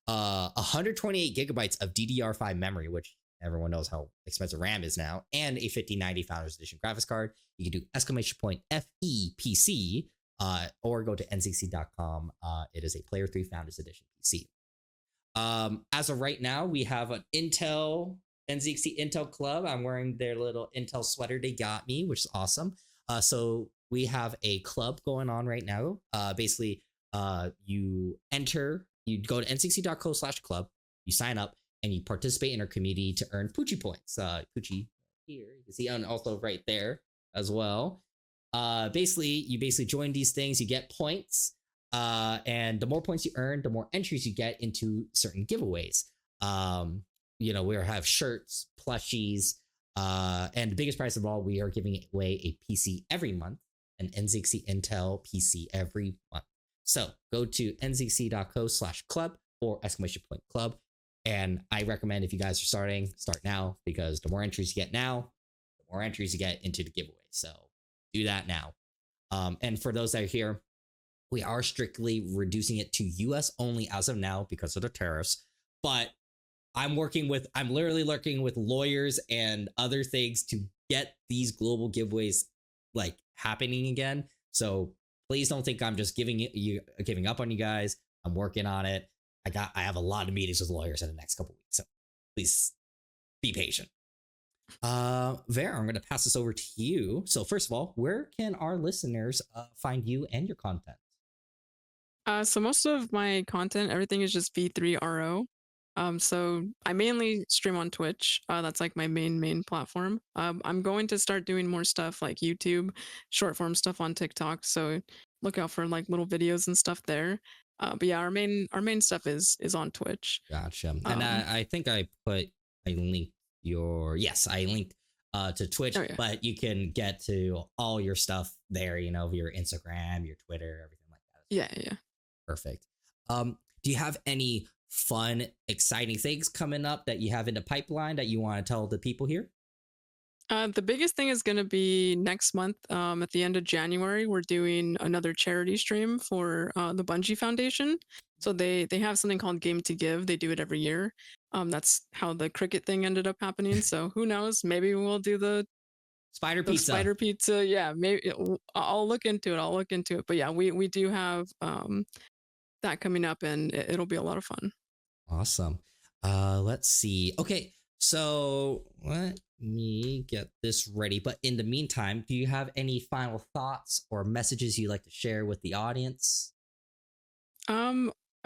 128 gigabytes of DDR5 memory, which everyone knows how expensive RAM is now, and a 5090 Founders Edition graphics card. You can do !FEPC, or go to nzxt.com. It is a Player 3 Founders Edition PC. As of right now, we have an NZXT Intel Club. I'm wearing their little Intel sweater they got me, which is awesome. So we have a club going on right now. Basically, you go to nzxt.co/club, you sign up, and you participate in our community to earn Poochie points. Poochie here, you can see, and also right there as well. Basically, you join these things, you get points. And the more points you earn, the more entries you get into certain giveaways. We have shirts, plushies, and the biggest prize of all, we are giving away a PC every month, an NZXT Intel PC every month. So go to nzxt.co/club or !club. And I recommend, if you guys are starting, start now, because the more entries you get now, the more entries you get into the giveaway. So do that now. And for those that are here, we are strictly reducing it to US only as of now because of the tariffs. But I'm literally working with lawyers and other things to get these global giveaways like happening again. So please don't think I'm just giving up on you guys. I'm working on it. I have a lot of meetings with lawyers in the next couple weeks. So please be patient. V3ro, I'm going to pass this over to you. So first of all, where can our listeners find you and your content? So most of my content, everything is just V3ro. So I mainly stream on Twitch. That's like my main platform. I'm going to start doing more stuff like YouTube, short form stuff on TikTok. So look out for like little videos and stuff there. But yeah, our main stuff is on Twitch. Gotcha. And I think I linked to Twitch, but you can get to all your stuff there, your Instagram, your Twitter, everything like that. Yeah. Perfect. Do you have any fun, exciting things coming up that you have in the pipeline that you want to tell the people here? The biggest thing is going to be next month. At the end of January, we're doing another charity stream for the Bungie Foundation. So they have something called Game to Give. They do it every year. That's how the cricket thing ended up happening. So who knows? Maybe we'll do the Spider The pizza. spider pizza, yeah, maybe I'll look into it. I'll look into it. But yeah, we do have that coming up, and it'll be a lot of fun. Awesome. Let's see. Okay, so let me get this ready. But in the meantime, do you have any final thoughts or messages you'd like to share with the audience? I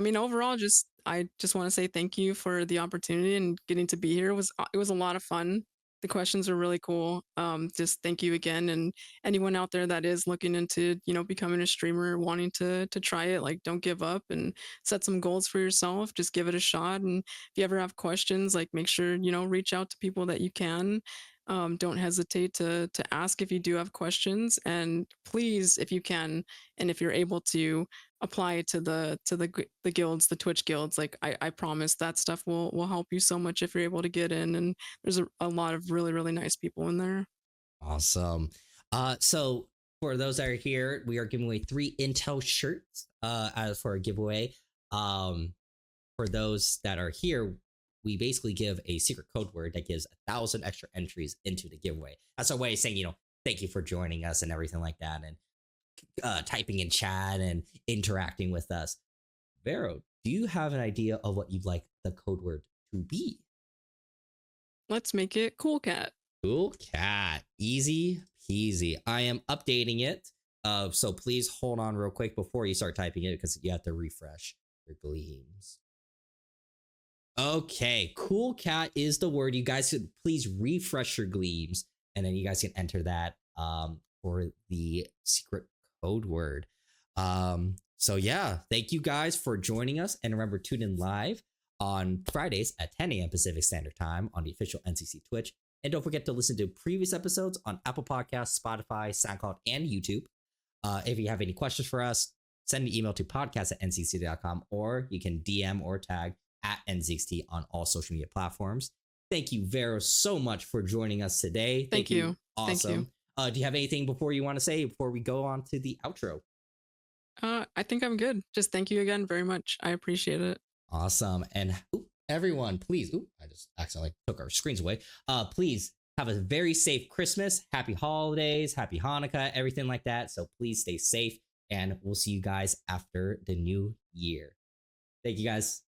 mean, overall, just I just want to say thank you for the opportunity and getting to be here. It was a lot of fun. The questions are really cool. Just thank you again, and anyone out there that is looking into becoming a streamer, wanting to try it, like don't give up and set some goals for yourself. Just give it a shot. And if you ever have questions, like make sure reach out to people that you can. Don't hesitate to ask if you do have questions, and please, if you can, and if you're able to apply it to the guilds, the Twitch guilds. Like I promise that stuff will help you so much if you're able to get in. And there's a lot of really really nice people in there. Awesome. So for those that are here, we are giving away 3 Intel shirts as for a giveaway. For those that are here, we basically give a secret code word that gives 1,000 extra entries into the giveaway. That's our way of saying, thank you for joining us and everything like that, and typing in chat and interacting with us. V3ro, do you have an idea of what you'd like the code word to be? Let's make it cool cat. Cool cat. Easy peasy. I am updating it. So please hold on real quick before you start typing it because you have to refresh your gleams. Okay, cool cat is the word. You guys should please refresh your gleams, and then you guys can enter that for the secret code word. So yeah, thank you guys for joining us, and remember, tune in live on Fridays at 10 a.m. Pacific Standard Time on the official NZXT Twitch. And don't forget to listen to previous episodes on Apple Podcasts, Spotify, SoundCloud, and YouTube. If you have any questions for us, send an email to podcast@nzxt.com, or you can DM or tag at NZXT on all social media platforms. Thank you, V3ro, so much for joining us today. Thank you. Awesome. Thank you. Do you have anything before you want to say before we go on to the outro? I think I'm good. Just thank you again very much. I appreciate it. Awesome. And everyone, please, I just accidentally took our screens away. Please have a very safe Christmas, happy holidays, happy Hanukkah, everything like that. So please stay safe, and we'll see you guys after the new year. Thank you guys.